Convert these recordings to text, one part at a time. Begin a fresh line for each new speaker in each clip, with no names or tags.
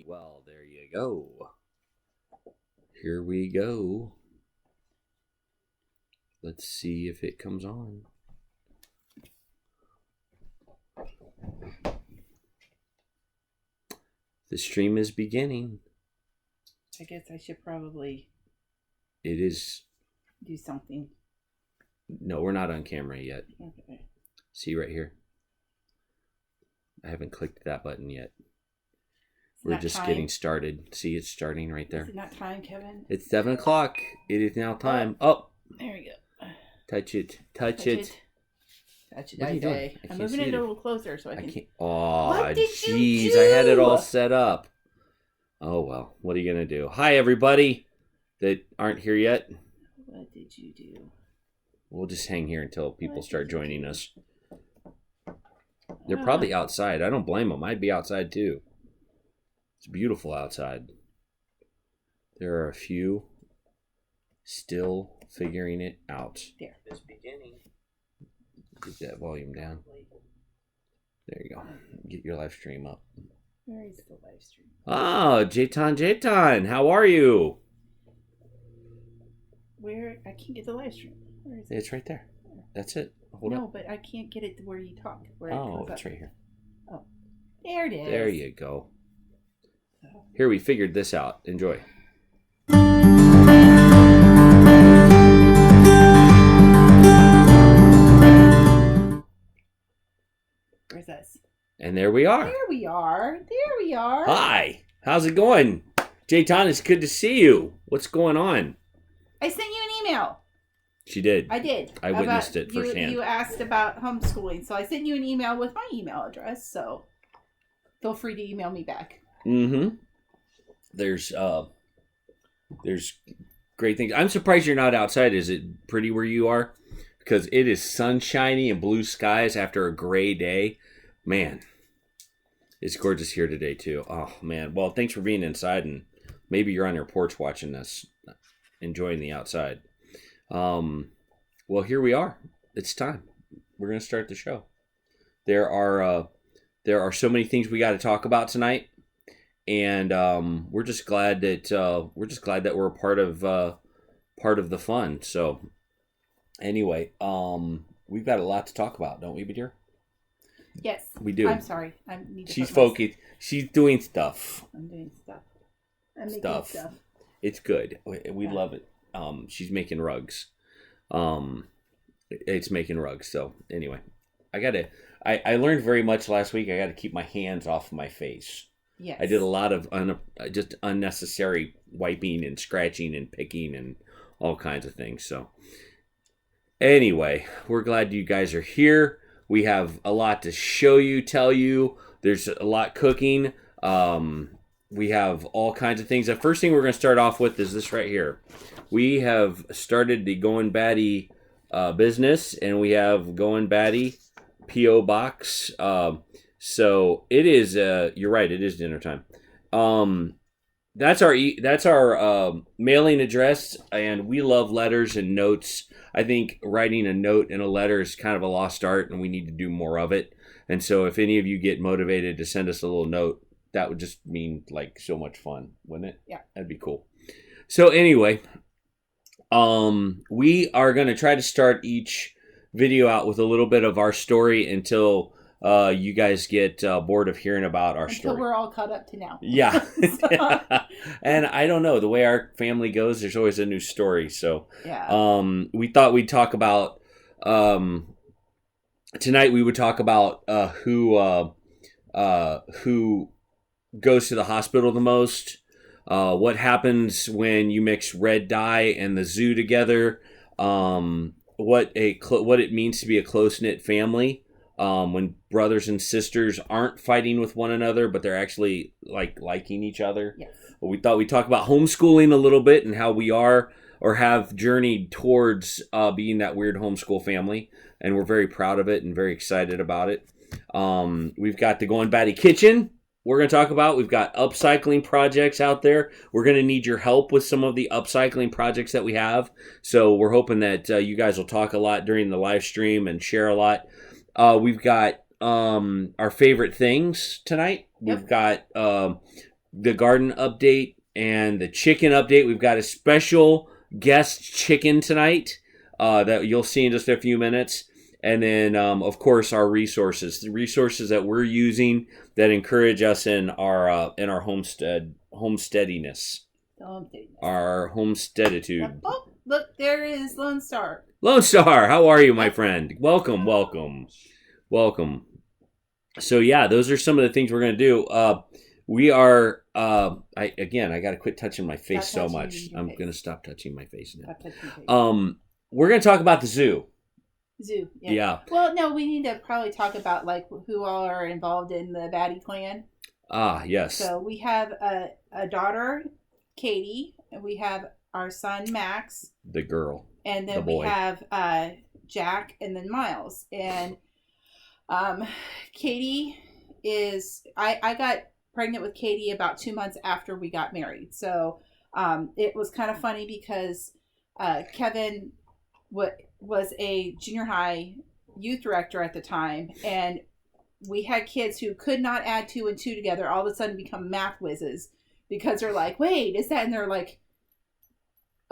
Well, there you go. Here we go. Let's see if it comes on. The stream is beginning.
I guess I should probably
It is.
do something.
No, we're not on camera yet.
Okay.
See right here? I haven't clicked that button yet.
It's
We're
not
just
time.
getting started. See, it's starting right there.
Is it not time, Kevin?
It's 7 o'clock. It is now time. Oh,
There we go.
touch it. Touch
Touch
it.
it. Touch it.
What are you doing? I
I'm
can't
moving
see
it
it.
a little closer so I
I
can.
can't. Oh,
What did you
jeez. I had it all
do?
set up. Oh, well. What are you going to do? Hi, everybody that aren't here yet.
What did you do?
We'll just hang here until people
What
start
did you
joining
do?
us. They're probably outside. I don't blame them. I'd be outside too. It's beautiful outside. There are a few still figuring it out.
There.
It's beginning. Get that volume down. There you go. Get your live stream up.
Where is the live stream?
Oh, Jayton, how are you?
Where? I can't get the live stream. Where is it?
It's right there. That's it. Hold
No,
up.
but I can't get it to where you talk. Where it
Oh,
comes
it's
up.
right here.
Oh, there it is.
There you go. Here, we figured this out. Enjoy.
Where's us?
And there we are.
There we are. There we are.
Hi. How's it going? Jayton, it's good to see you. What's going on?
I sent you an email.
She did.
I did.
I witnessed it firsthand.
You asked about homeschooling, so I sent you an email with my email address. So feel free to email me back.
Mm-hmm. There's great things. I'm surprised you're not outside. Is it pretty where you are? Because it is sunshiny and blue skies after a gray day. Man, it's gorgeous here today too. Oh man. Well, thanks for being inside, and maybe you're on your porch watching this, enjoying the outside. Well, here we are. It's time. We're gonna start the show. There are so many things we got to talk about tonight, and we're just glad that we're a part of the fun. So, anyway, we've got a lot to talk about, don't we, dear?
Yes.
We do.
I'm sorry. I need to
She's
put my-
focused. She's doing stuff.
I'm doing stuff. I'm making
Stuff.
stuff.
It's good. We
Yeah.
love it. She's making rugs. It's making rugs. So anyway, I learned very much last week. I got to keep my hands off my face.
Yes.
I did a lot of just unnecessary wiping and scratching and picking and all kinds of things. So anyway, we're glad you guys are here. We have a lot to show you, tell you. There's a lot cooking. We have all kinds of things. The first thing we're going to start off with is this right here. We have started the Goin Batty business, and we have Goin Batty P.O. Box. So it is. You're right. It is dinner time. That's our mailing address, and we love letters and notes. I think writing a note and a letter is kind of a lost art, and we need to do more of it. And so, if any of you get motivated to send us a little note, that would just mean like so much fun, wouldn't it?
Yeah,
that'd be cool. So anyway, we are going to try to start each video out with a little bit of our story until you guys get bored of hearing about our story.
Until we're all caught up to now.
Yeah. And I don't know, the way our family goes, there's always a new story. So
yeah.
We thought we'd talk about tonight. We would talk about who goes to the hospital the most, what happens when you mix red dye and the zoo together, what it means to be a close-knit family, when brothers and sisters aren't fighting with one another, but they're actually liking each other.
Yes.
We thought we'd talk about homeschooling a little bit and how we are or have journeyed towards being that weird homeschool family, and we're very proud of it and very excited about it. We've got the Goin Batty kitchen we're going to talk about. We've got upcycling projects out there. We're going to need your help with some of the upcycling projects that we have. So we're hoping that you guys will talk a lot during the live stream and share a lot. We've got our favorite things tonight.
Yep.
We've got the garden update and the chicken update. We've got a special guest chicken tonight that you'll see in just a few minutes. And then, of course, our resources, the resources that we're using that encourage us in our homesteadiness, our homesteaditude.
Oh, look, there is Lone Star.
Lone Star, how are you, my friend? Welcome, welcome, welcome. So yeah, those are some of the things we're gonna do. We are. I got to quit touching my face so much. I'm gonna stop touching my face now. We're gonna talk about the zoo.
Zoo, yeah. Well, no, we need to probably talk about like who all are involved in the Batty clan.
Ah, yes.
So we have a daughter, Katie, and we have our son Max,
the girl,
and then we have Jack, and then Miles. And Katie is I got pregnant with Katie about 2 months after we got married. So it was kind of funny because Kevin was a junior high youth director at the time, and we had kids who could not add 2 and 2 together all of a sudden become math whizzes because they're like, wait, is that? And they're like,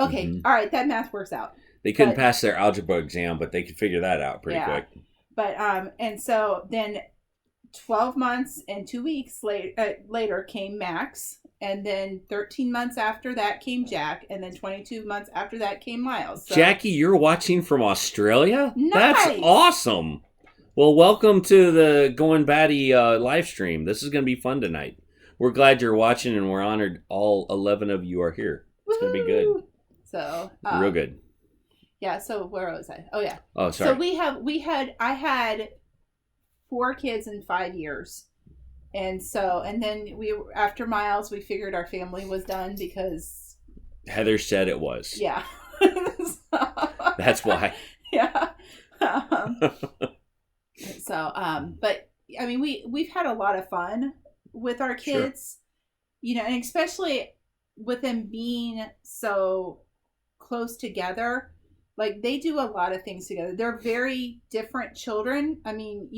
okay, all right, that math works out.
They couldn't pass their algebra exam, but they could figure that out pretty quick.
But and so then 12 months and 2 weeks later came Max, and then 13 months after that came Jack, and then 22 months after that came Miles. So,
Jackie, you're watching from Australia?
Nice.
That's awesome. Well, welcome to the Goin Batty live stream. This is going to be fun tonight. We're glad you're watching, and we're honored all 11 of you are here. It's going to be good.
So
real good.
Yeah. So where was I? Oh yeah.
Oh, sorry.
So I had 4 kids in 5 years. And then after Miles, we figured our family was done because
Heather said it was.
Yeah.
That's why.
Yeah. But I mean, we've had a lot of fun with our kids, sure. And especially with them being so close together, like they do a lot of things together. They're very different children. I mean,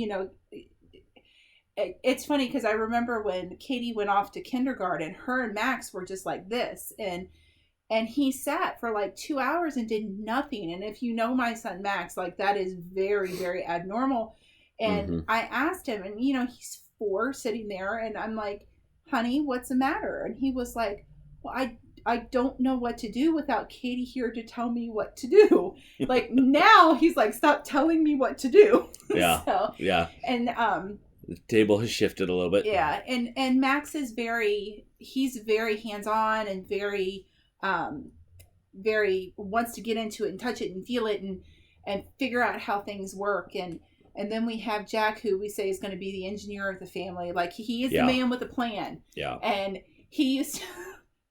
it's funny because I remember when Katie went off to kindergarten, her and Max were just like this, and he sat for like 2 hours and did nothing. And if you know my son Max, like that is very, very abnormal. And I asked him, and he's 4 sitting there, and I'm like, honey, what's the matter? And he was like, well, I don't know what to do without Katie here to tell me what to do. Like now he's like, stop telling me what to do.
Yeah. Yeah.
And
the table has shifted a little bit.
Yeah. And Max is he's very hands-on and very wants to get into it and touch it and feel it and figure out how things work. And then we have Jack, who we say is going to be the engineer of the family. Like he is the man with a plan. Yeah. And he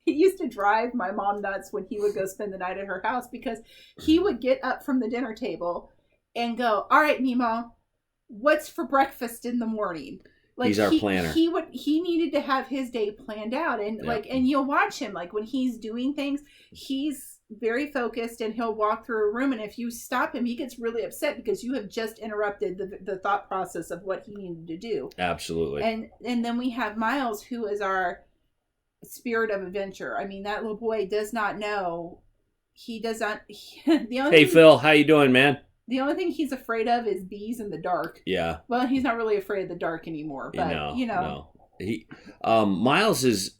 used to drive my mom nuts when he would go spend the night at her house, because he would get up from the dinner table and go, all right, Mima, what's for breakfast in the morning? Like
he's our planner.
He needed to have his day planned out. And and you'll watch him, like when he's doing things, he's very focused, and he'll walk through a room, and if you stop him, he gets really upset because you have just interrupted the thought process of what he needed to do. Absolutely. And then we have Miles, who is our spirit of adventure. I mean, that little boy does not know. He does not. Hey, Phil, how you doing, man? The only thing he's afraid of is bees in the dark. Yeah. Well, he's not really afraid of the dark anymore, but No.
He, Miles is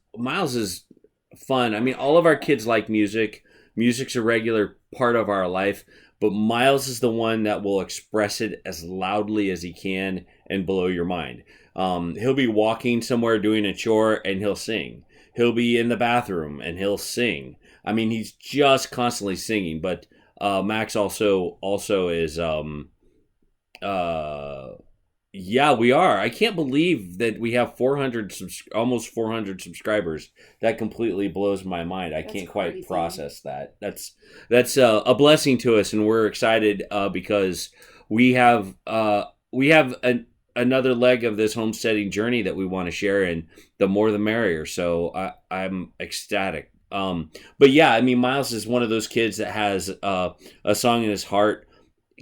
fun. I mean, all of our kids like music. Music's a regular part of our life, but Miles is the one that will express it as loudly as he can and blow your mind. He'll be walking somewhere doing a chore and he'll sing. He'll be in the bathroom and he'll sing. I mean, he's just constantly singing. But Max also is yeah, we are. I can't believe that we have almost 400 subscribers. That completely blows my mind. I can't quite process that. That's a blessing to us, and we're excited because we have another leg of this homesteading journey that we want to share, and the more the merrier. So I'm ecstatic. But yeah, I mean, Miles is one of those kids that has a song in his heart.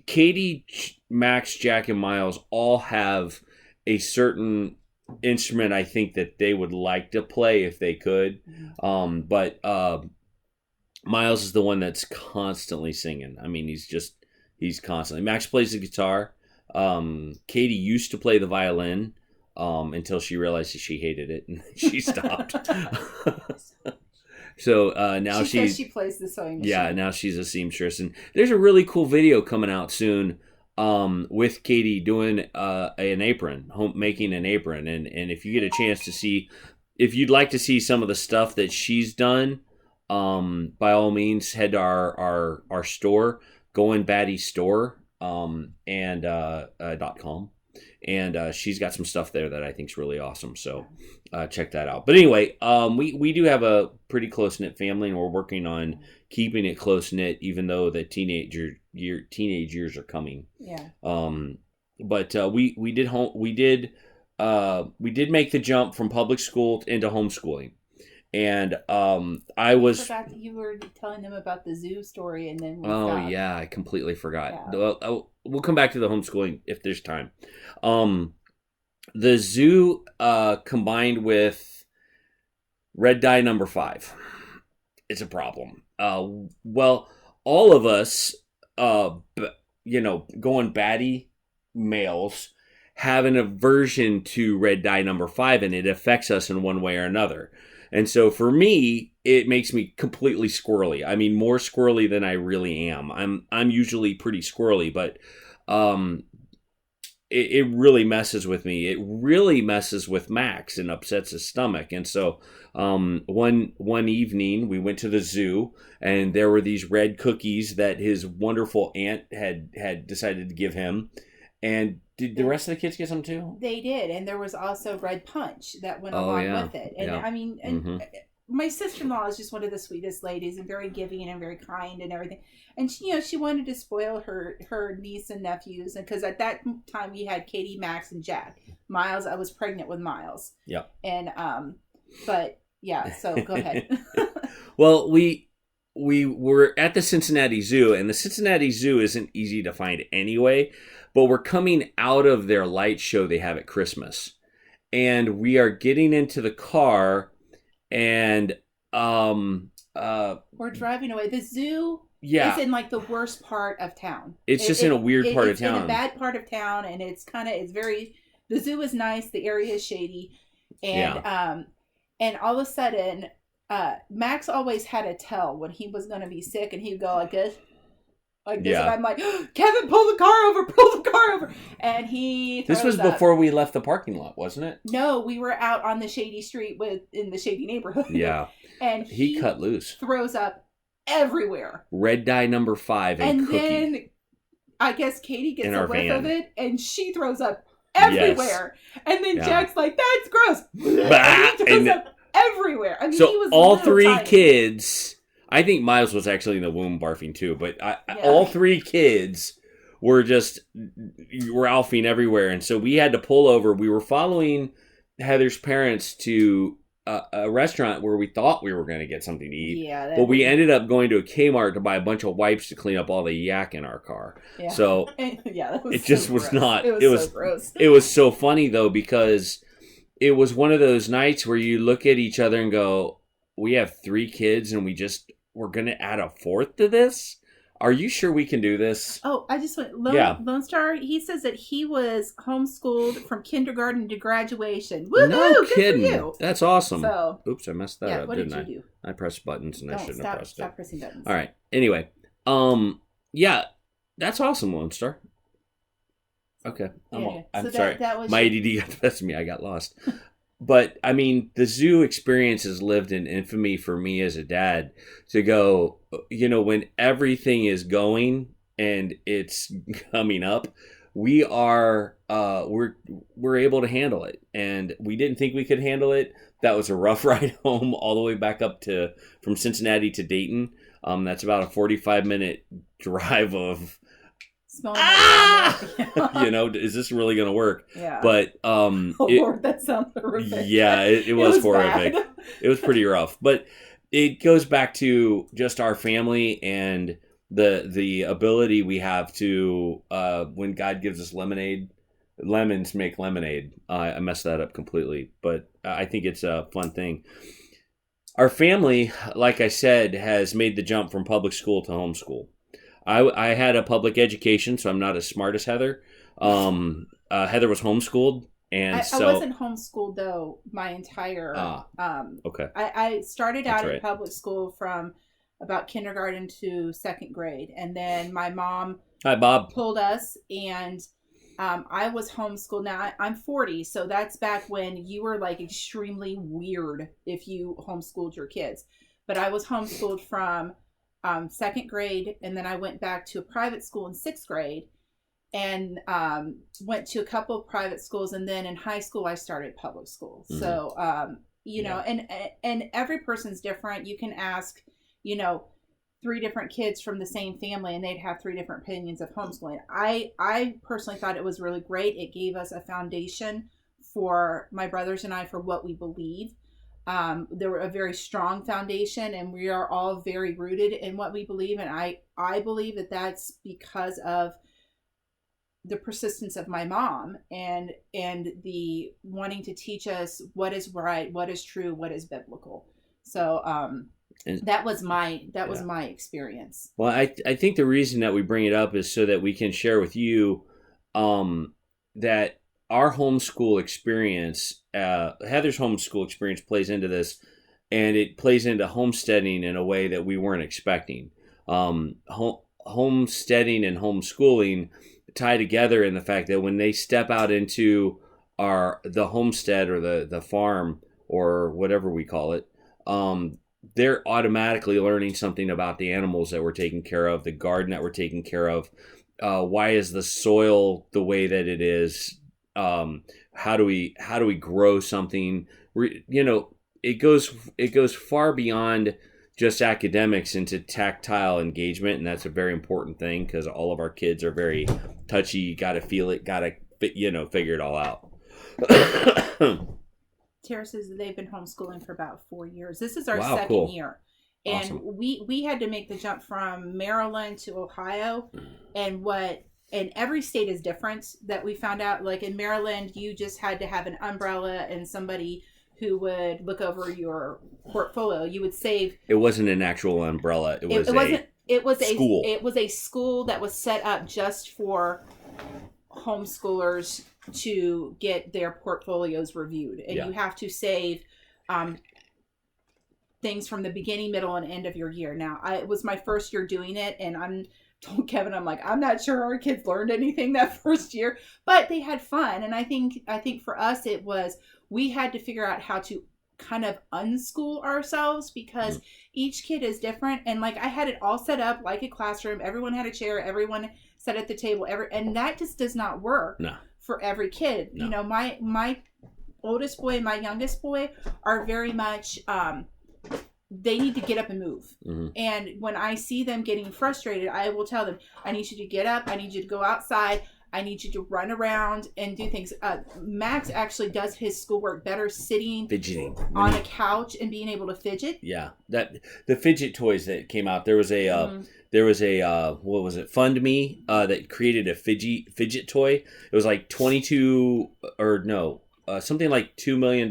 Katie, Max, Jack, and Miles all have a certain instrument I think that they would like to play if they could. But Miles is the one that's constantly singing. I mean, he's constantly. Max plays the guitar. Katie used to play the violin until she realized that she hated it and she stopped. So now
she says she plays the sewing machine.
Yeah, now she's a seamstress, and there's a really cool video coming out soon with Katie doing an apron, making an apron, and if you get a chance to see, if you'd like to see some of the stuff that she's done, by all means head to our store, Goin Batty store, and .com. And she's got some stuff there that I think is really awesome. So check that out. But anyway, we do have a pretty close-knit family, and we're working on keeping it close-knit, even though the teenage years are coming.
Yeah.
But we did make the jump from public school into homeschooling. And I
forgot that you were telling them about the zoo story, and then
stopped. Yeah, I completely forgot. Yeah. We'll come back to the homeschooling if there's time. The zoo combined with red dye number 5, it's a problem. Well, all of us, Goin Batty males have an aversion to red dye number 5, and it affects us in one way or another. And so for me, it makes me completely squirrely. I mean, more squirrely than I really am. I'm usually pretty squirrely, but it really messes with me. It really messes with Max and upsets his stomach. And so one evening we went to the zoo, and there were these red cookies that his wonderful aunt had decided to give him. And did the rest of the kids get some too?
They did, and there was also red punch that went along with it. And I mean, my sister-in-law is just one of the sweetest ladies, and very giving and very kind and everything. And she wanted to spoil her niece and nephews, and because at that time we had Katie, Max, and Jack. Miles, I was pregnant with Miles.
Yeah.
And but yeah, so go ahead.
Well, we were at the Cincinnati Zoo, and the Cincinnati Zoo isn't easy to find anyway. But we're coming out of their light show they have at Christmas. And we are getting into the car, and
we're driving away. The zoo is in like the worst part of town.
It's just in a weird part of town.
It's in a bad part of town, and the zoo is nice, the area is shady. And and all of a sudden, Max always had a tell when he was gonna be sick, and he'd go like this. And I'm like, Kevin, pull the car over. And
this was before we left the parking lot, wasn't it?
No, we were out on the shady street in the shady neighborhood.
Yeah.
And
he cut loose.
Throws up everywhere.
Red dye number 5 and cookie. And then
I guess Katie gets a whiff of it, and she throws up everywhere. Yes. And then Jack's like, that's gross. And he throws up everywhere. I mean,
so
he was
all 3 kids... I think Miles was actually in the womb barfing too, but all 3 kids were just ralphing everywhere. And so we had to pull over. We were following Heather's parents to a restaurant where we thought we were going to get something to eat. Yeah, but we ended up going to a Kmart to buy a bunch of wipes to clean up all the yak in our car. Yeah. So
that was
it just was
gross.
not.
It was so gross.
It was so funny though, because it was one of those nights where you look at each other and go, we have 3 kids and we're going to add a 4th to this? Are you sure we can do this?
Oh, I just went. Lone Star, he says that he was homeschooled from kindergarten to graduation. Woohoo!
No kidding.
Good for you.
That's awesome.
So,
oops, I messed that up,
what
didn't
did you do?
I pressed buttons and I shouldn't have pressed it.
Stop pressing buttons.
All right. Anyway, yeah, that's awesome, Lone Star. Okay. I'm sorry. My ADD got the best of me. I got lost. But, I mean, the zoo experience has lived in infamy for me as a dad to go, when everything is going and it's coming up, we're able to handle it. And we didn't think we could handle it. That was a rough ride home all the way back up from Cincinnati to Dayton. That's about a 45-minute drive of... is this really going to work?
Yeah.
But
Lord, that sounds horrific.
Yeah, it was horrific. It was pretty rough, but it goes back to just our family and the ability we have to when God gives us lemonade, lemons make lemonade. I messed that up completely, but I think it's a fun thing. Our family, like I said, has made the jump from public school to homeschool. I had a public education, so I'm not as smart as Heather. Heather was homeschooled, and
I
so
wasn't homeschooled though my entire.
okay,
I started
that's
out in
right.
public school from about kindergarten to second grade, and then my mom
Hi, Bob.
pulled us, and I was homeschooled. Now I'm 40, so that's back when you were like extremely weird if you homeschooled your kids. But I was homeschooled from second grade, and then I went back to a private school in sixth grade, and went to a couple of private schools, and then in high school I started public school.
Mhm.
So you know, and every person's different. You can ask, you know, three different kids from the same family, and they'd have three different opinions of homeschooling. I personally thought it was really great. It gave us a foundation for my brothers and I for what we believe. There were a very strong foundation, and we are all very rooted in what we believe. And I believe that that's because of the persistence of my mom, and the wanting to teach us what is right, what is true, what is biblical. So
And,
that was my experience.
well, I think the reason that we bring it up is so that we can share with you that our homeschool experience, Heather's homeschool experience, plays into this, and it plays into homesteading in a way that we weren't expecting. Homesteading and homeschooling tie together in the fact that when they step out into the homestead or the farm or whatever we call it, they're automatically learning something about the animals that we're taking care of, the garden that we're taking care of. Why is the soil the way that it is? How do we grow something? It goes far beyond just academics into tactile engagement, and that's a very important thing because all of our kids are very touchy. You got to feel it, got to figure it all out.
Tara says that they've been homeschooling for about 4 years. This is our
Wow,
second
cool.
year. And
Awesome.
we had to make the jump from Maryland to Ohio, and every state is different. That we found out, like in Maryland, you just had to have an umbrella and somebody who would look over your portfolio. You would save.
It wasn't an actual umbrella. It was
wasn't. It was
school.
It was a school that was set up just for homeschoolers to get their portfolios reviewed, and you have to save things from the beginning, middle, and end of your year. Now, it was my first year doing it, and I'm told Kevin, I'm like, I'm not sure our kids learned anything that first year, but they had fun. And I think for us, it was, we had to figure out how to kind of unschool ourselves because each kid is different. And like, I had it all set up like a classroom. Everyone had a chair, everyone sat at the table, and that just does not work for every kid.
No.
You know, my oldest boy and my youngest boy are very much, they need to get up and move.
Mm-hmm.
And when I see them getting frustrated, I will tell them, I need you to get up. I need you to go outside. I need you to run around and do things. Max actually does his schoolwork better sitting
fidgeting
on a couch and being able to fidget.
Yeah, that the fidget toys that came out. There was a what was it? Fund Me that created a fidget toy. It was like something like $2 million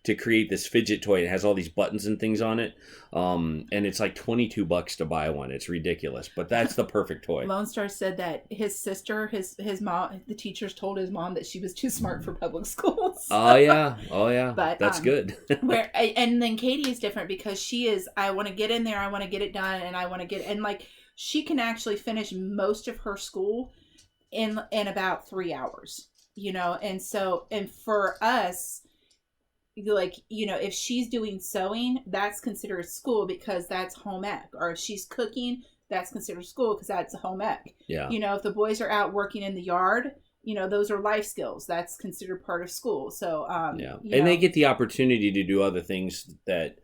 to create this fidget toy. It has all these buttons and things on it, and it's like $22 to buy one. It's ridiculous, but that's the perfect toy.
Lone Star said that his sister, his mom, the teachers told his mom that she was too smart for public schools.
Oh yeah.
But
that's good.
And then Katie is different because she is, I want to get in there, I want to get it done, and I want to get, and like she can actually finish most of her school in about 3 hours. You know, and for us, like, you know, if she's doing sewing, that's considered school because that's home ec. Or if she's cooking, that's considered school because that's home ec.
Yeah.
You know, if the boys are out working in the yard, you know, those are life skills. That's considered part of school. So,
they get the opportunity to do other things that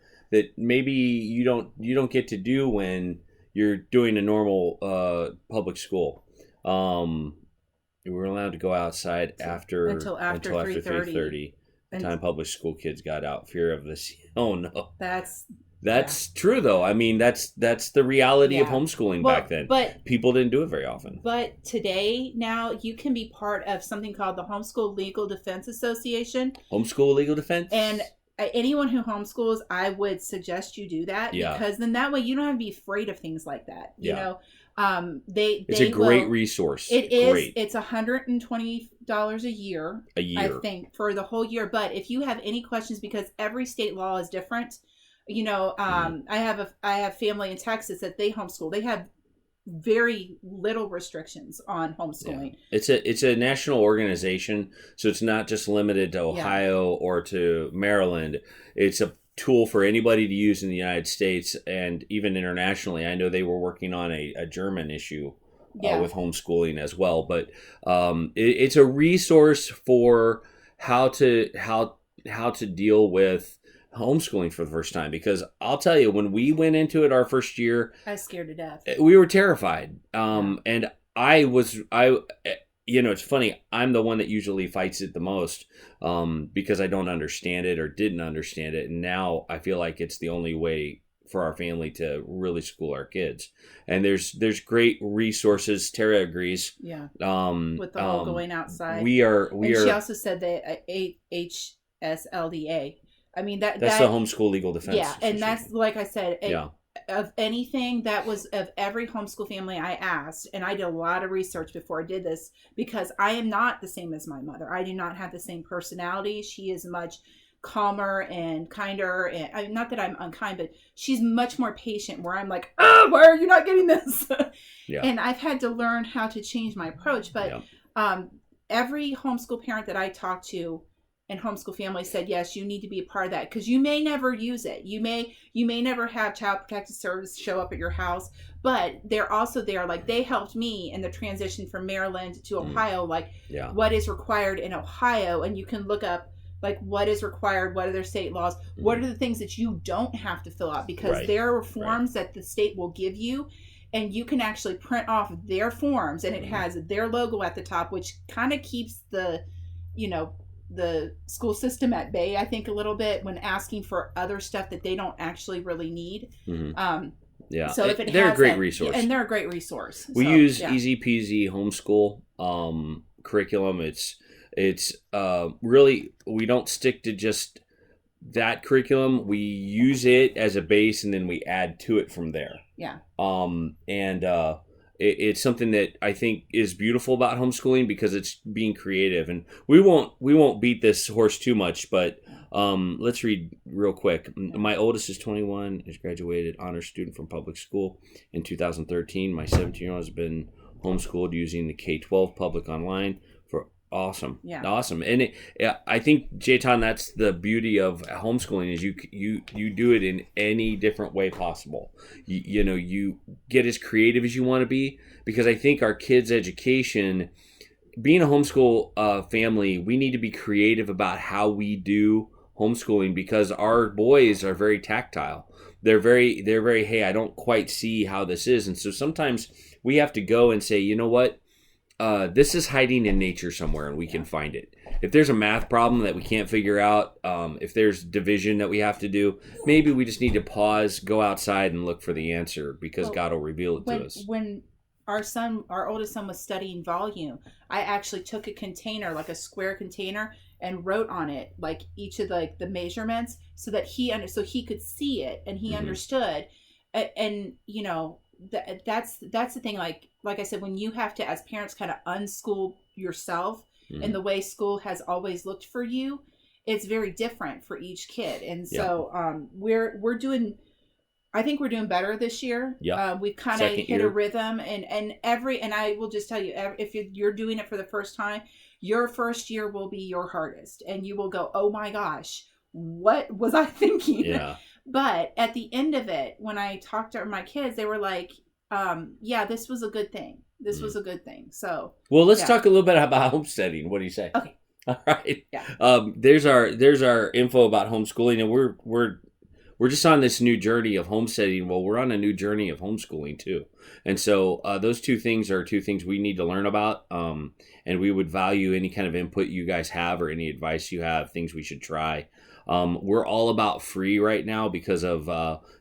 maybe you don't get to do when you're doing a normal public school. We were allowed to go outside until after 3:30. The time public school kids got out, fear of this. Oh no,
that's
That's true, though. I mean, that's the reality of homeschooling back then.
But
people didn't do it very often.
But today, now you can be part of something called the Homeschool Legal Defense Association.
Homeschool Legal Defense?
And anyone who homeschools, I would suggest you do that, because then that way you don't have to be afraid of things like that. You know, it's a
great resource.
It is. Great. It's $120 a year. I think, for the whole year. But if you have any questions, because every state law is different, you know, I have family in Texas that they homeschool. They have very little restrictions on homeschooling.
Yeah. It's a national organization, so it's not just limited to Ohio or to Maryland. It's a tool for anybody to use in the United States and even internationally. I know they were working on a German issue with homeschooling as well, but it's a resource for how to deal with homeschooling for the first time, because I'll tell you, when we went into it our first year,
I was scared to death.
We were terrified. And it's funny, I'm the one that usually fights it the most, because I don't understand it or didn't understand it. And now I feel like it's the only way for our family to really school our kids. And there's great resources. Tara agrees.
Yeah. With the whole going outside.
We are.
She also said that HSLDA. I mean, that's
the Homeschool Legal Defense.
Yeah, and that's, like I said, of anything that was of every homeschool family I asked, and I did a lot of research before I did this, because I am not the same as my mother. I do not have the same personality. She is much calmer and kinder, and not that I'm unkind, but she's much more patient, where I'm like, oh, why are you not getting this? And I've had to learn how to change my approach. But every homeschool parent that I talked to and homeschool family said, yes, you need to be a part of that, because you may never use it. You may never have Child Protective Service show up at your house, but they're also there. Like, they helped me in the transition from Maryland to Ohio, what is required in Ohio. And you can look up, like, what is required, what are their state laws, what are the things that you don't have to fill out, because there are forms that the state will give you, and you can actually print off their forms, and it has their logo at the top, which kind of keeps the school system at bay, I think, a little bit when asking for other stuff that they don't actually really need. So if
they're a great resource,
and they're a great resource.
We use Easy Peasy Homeschool curriculum. It's really, we don't stick to just that curriculum. We use it as a base, and then we add to it from there. It's something that I think is beautiful about homeschooling, because it's being creative. And we won't beat this horse too much, but let's read real quick. My oldest is 21, is graduated honors student from public school in 2013. My 17-year-old has been homeschooled using the K-12 public online. Awesome. And I think, Jayton, that's the beauty of homeschooling, is you do it in any different way possible. You get as creative as you want to be, because I think our kids' education, being a homeschool family, we need to be creative about how we do homeschooling, because our boys are very tactile. They're very, hey, I don't quite see how this is. And so sometimes we have to go and say, you know what? This is hiding in nature somewhere, and we can find it. If there's a math problem that we can't figure out, if there's division that we have to do, maybe we just need to pause, go outside, and look for the answer, because God will reveal it to us.
When our oldest son was studying volume, I actually took a container, like a square container, and wrote on it like each of the measurements, so that he could see it, and he understood. And that's the thing. Like I said, when you have to, as parents, kind of unschool yourself in the way school has always looked for you, it's very different for each kid. And so we're doing, I think we're doing better this year. We've kind of hit a rhythm, and I will just tell you, if you're doing it for the first time, your first year will be your hardest, and you will go, oh my gosh, what was I thinking? But at the end of it, when I talked to my kids, they were like, this was a good thing. This was a good thing. So,
well, let's talk a little bit about homesteading. What do you say?
Okay.
All right. There's our info about homeschooling, and we're just on this new journey of homesteading. Well, we're on a new journey of homeschooling too. And so those two things are two things we need to learn about. And we would value any kind of input you guys have, or any advice you have, things we should try. We're all about free right now because of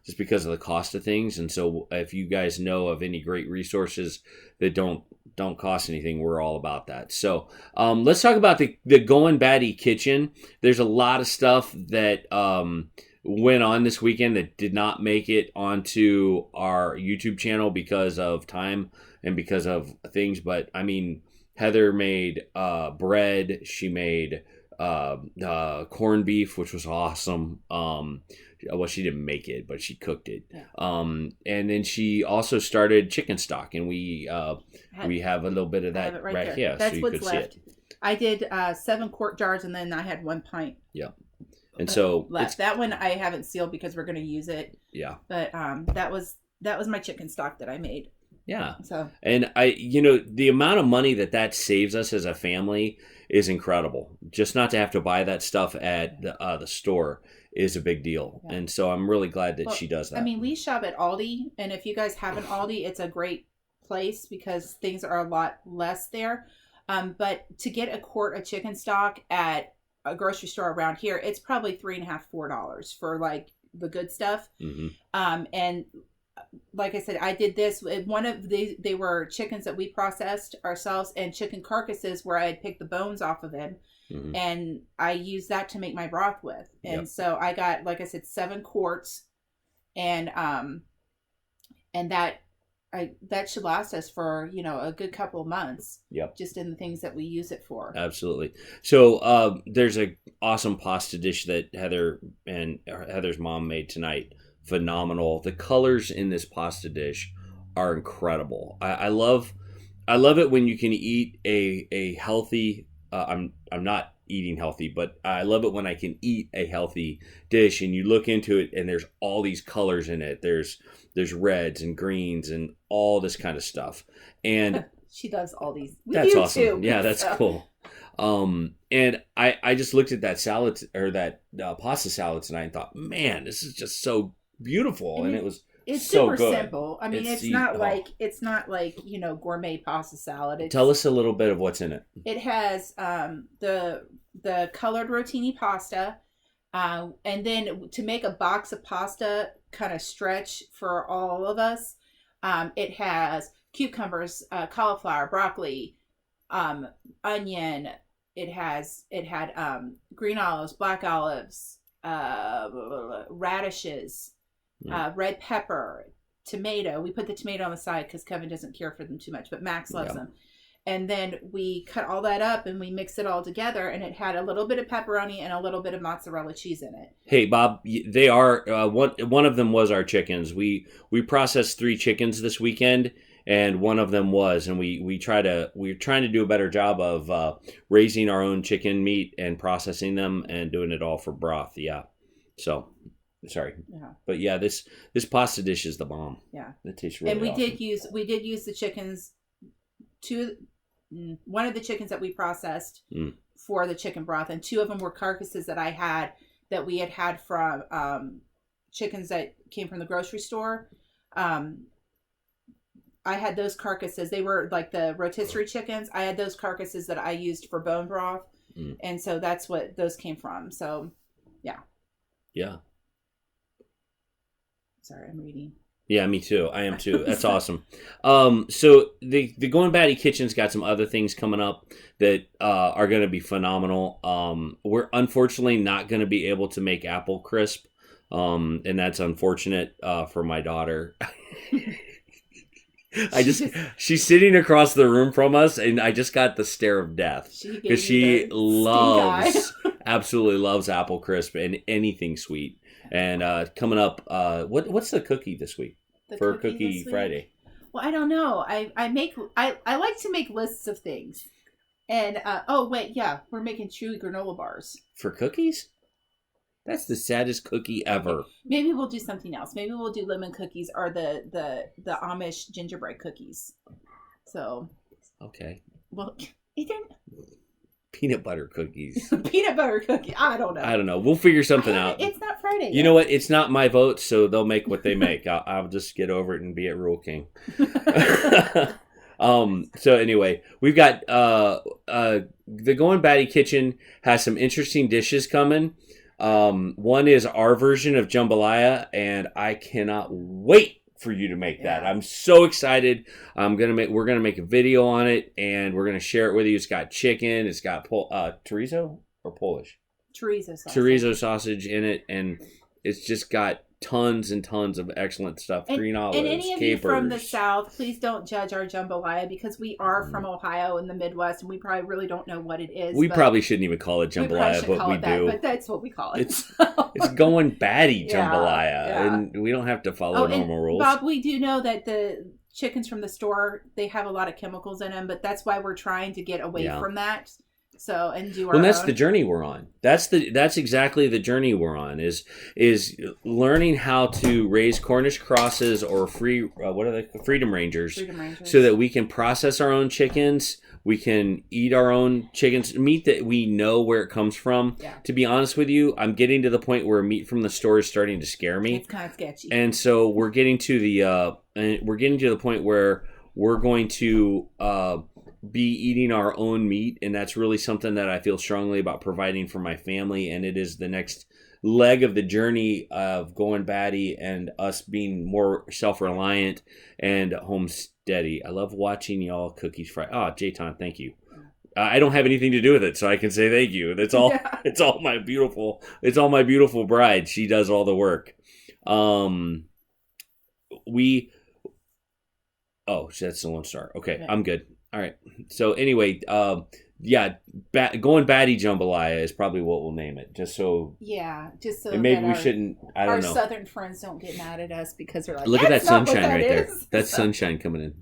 just because of the cost of things. And so if you guys know of any great resources that don't cost anything, we're all about that. So let's talk about the Goin Batty kitchen. There's a lot of stuff that went on this weekend that did not make it onto our YouTube channel because of time and because of things. But I mean, Heather made bread. She made corned beef, which was awesome. Well, she didn't make it, but she cooked it. Yeah. And then she also started chicken stock, and we have a little bit of that right here.
That's
so you
what's
could
left.
See it.
I did 7 quart jars, and then I had 1 pint.
Yeah. And so
left. That one I haven't sealed because we're going to use it.
Yeah.
But that was my chicken stock that I made.
Yeah.
So,
and the amount of money that saves us as a family is incredible. Just not to have to buy that stuff at the store is a big deal. Yeah. And so I'm really glad that she does that.
I mean, we shop at Aldi, and if you guys have an Aldi, it's a great place because things are a lot less there. But to get a quart of chicken stock at a grocery store around here, it's probably $3.50, $4 for like the good stuff. Mm-hmm. And like I said, I did this. One of these, they were chickens that we processed ourselves and chicken carcasses where I had picked the bones off of them. Mm-hmm. And I used that to make my broth with. And so I got, like I said, 7 quarts, and that should last us for, a good couple of months.
Yep.
Just in the things that we use it for.
Absolutely. So there's an awesome pasta dish that Heather's mom made tonight. Phenomenal. The colors in this pasta dish are incredible. I love it when you can eat a healthy. I'm not eating healthy, but I love it when I can eat a healthy dish and you look into it and there's all these colors in it. There's reds and greens and all this kind of stuff. And
she does all these.
That's awesome. Too. Yeah, that's cool. And I just looked at that salad or that pasta salad tonight and thought, man, this is just so beautiful. And it's so
super
good.
Simple. I mean, it's not like gourmet pasta salad.
Tell us a little bit of what's in it.
It has the colored rotini pasta, and then to make a box of pasta kind of stretch for all of us, it has cucumbers, cauliflower, broccoli, onion. It had green olives, black olives, radishes. Red pepper, tomato. We put the tomato on the side because Kevin doesn't care for them too much, but Max loves them. And then we cut all that up and we mix it all together, and it had a little bit of pepperoni and a little bit of mozzarella cheese in it.
Hey, Bob, they are one of them was our chickens. We processed 3 chickens this weekend, and one of them was, and we're trying to do a better job of raising our own chicken meat and processing them and doing it all for broth. Yeah, so. Sorry. Yeah. But yeah, this pasta dish is the bomb.
Yeah.
It tastes really awesome.
And we did use the chickens one of the chickens that we processed for the chicken broth, and 2 of them were carcasses that we had from chickens that came from the grocery store. I had those carcasses. They were like the rotisserie chickens. I had those carcasses that I used for bone broth. And so that's what those came from. So, yeah.
Yeah.
Sorry, I'm reading.
Yeah, me too. I am too. That's awesome. So the Goin Batty Kitchen's got some other things coming up that are going to be phenomenal. We're unfortunately not going to be able to make apple crisp, and that's unfortunate for my daughter. She's sitting across the room from us, and I just got the stare of death because she absolutely loves apple crisp and anything sweet. And coming up, what's the cookie this week for Cookie Friday?
Well, I don't know. I like to make lists of things. And we're making chewy granola bars
for cookies. That's the saddest cookie ever.
Okay. Maybe we'll do something else. Maybe we'll do lemon cookies or the Amish gingerbread cookies. So.
Okay.
Well, either.
Peanut butter cookies.
Peanut butter cookie. I don't know. We'll
figure something out.
It's not Friday yet.
You know what? It's not my vote, so they'll make what they make. I'll just get over it and be at Rule King. So anyway, we've got the Goin Batty Kitchen has some interesting dishes coming. One is our version of jambalaya, and I cannot wait for you to make that. I'm so excited. We're gonna make a video on it, and we're gonna share it with you. It's got chicken. It's got chorizo or Polish chorizo sausage in it, and it's just got tons and tons of excellent stuff. Green olives,
and any of
capers.
You from the South, please don't judge our jambalaya because we are from Ohio in the Midwest, and we probably really don't know what it is.
We probably shouldn't even call it jambalaya, but we do.
But that's what we call it.
It's Goin Batty jambalaya, and we don't have to follow normal rules.
Bob, we do know that the chickens from the store, they have a lot of chemicals in them, but that's why we're trying to get away from that. So and do our
that's the journey we're on. That's exactly the journey we're on. Is learning how to raise Cornish crosses or Freedom Rangers, so that we can process our own chickens. We can eat our own chickens, meat that we know where it comes from. Yeah. To be honest with you, I'm getting to the point where meat from the store is starting to scare me.
It's kind of sketchy.
And so we're getting to the point where we're going to be eating our own meat, and that's really something that I feel strongly about providing for my family, and it is the next leg of the journey of Goin Batty and us being more self-reliant and homesteady. I love watching y'all cookies fry. Jayton, thank you. I don't have anything to do with it, so I can say thank you. That's all. Yeah. It's all my beautiful bride. She does all the work. That's the Lone Star. Okay, I'm good. All right. So anyway, Goin Batty jambalaya is probably what we'll name it, just so.
Yeah, just so.
And maybe we shouldn't. I don't know.
Our Southern friends don't get mad at us because they're like,
look at that sunshine right there. That's sunshine coming in.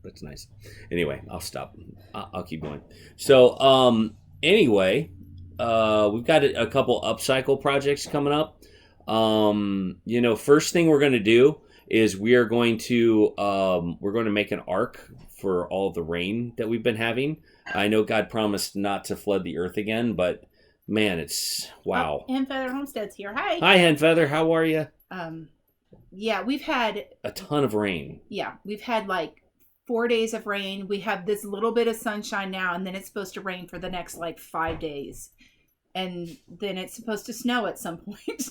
That's nice. Anyway, I'll stop. I'll keep going. So anyway, we've got a couple upcycle projects coming up. First thing we're going to do is we're going to make an ark for all the rain that we've been having. I know God promised not to flood the earth again, but man, it's wow.
Hen Feather Homestead's here. Hi,
Hen Feather. How are you?
We've had
a ton of rain.
Yeah, we've had like 4 days of rain. We have this little bit of sunshine now, and then it's supposed to rain for the next 5 days, and then it's supposed to snow at some point.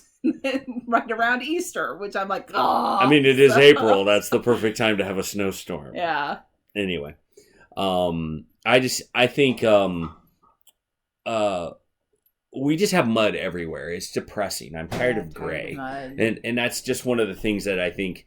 Right around Easter, which I'm like, oh.
I mean, it is April. That's the perfect time to have a snowstorm.
Yeah.
Anyway, I think we just have mud everywhere. It's depressing. I'm tired of gray, and that's just one of the things that I think.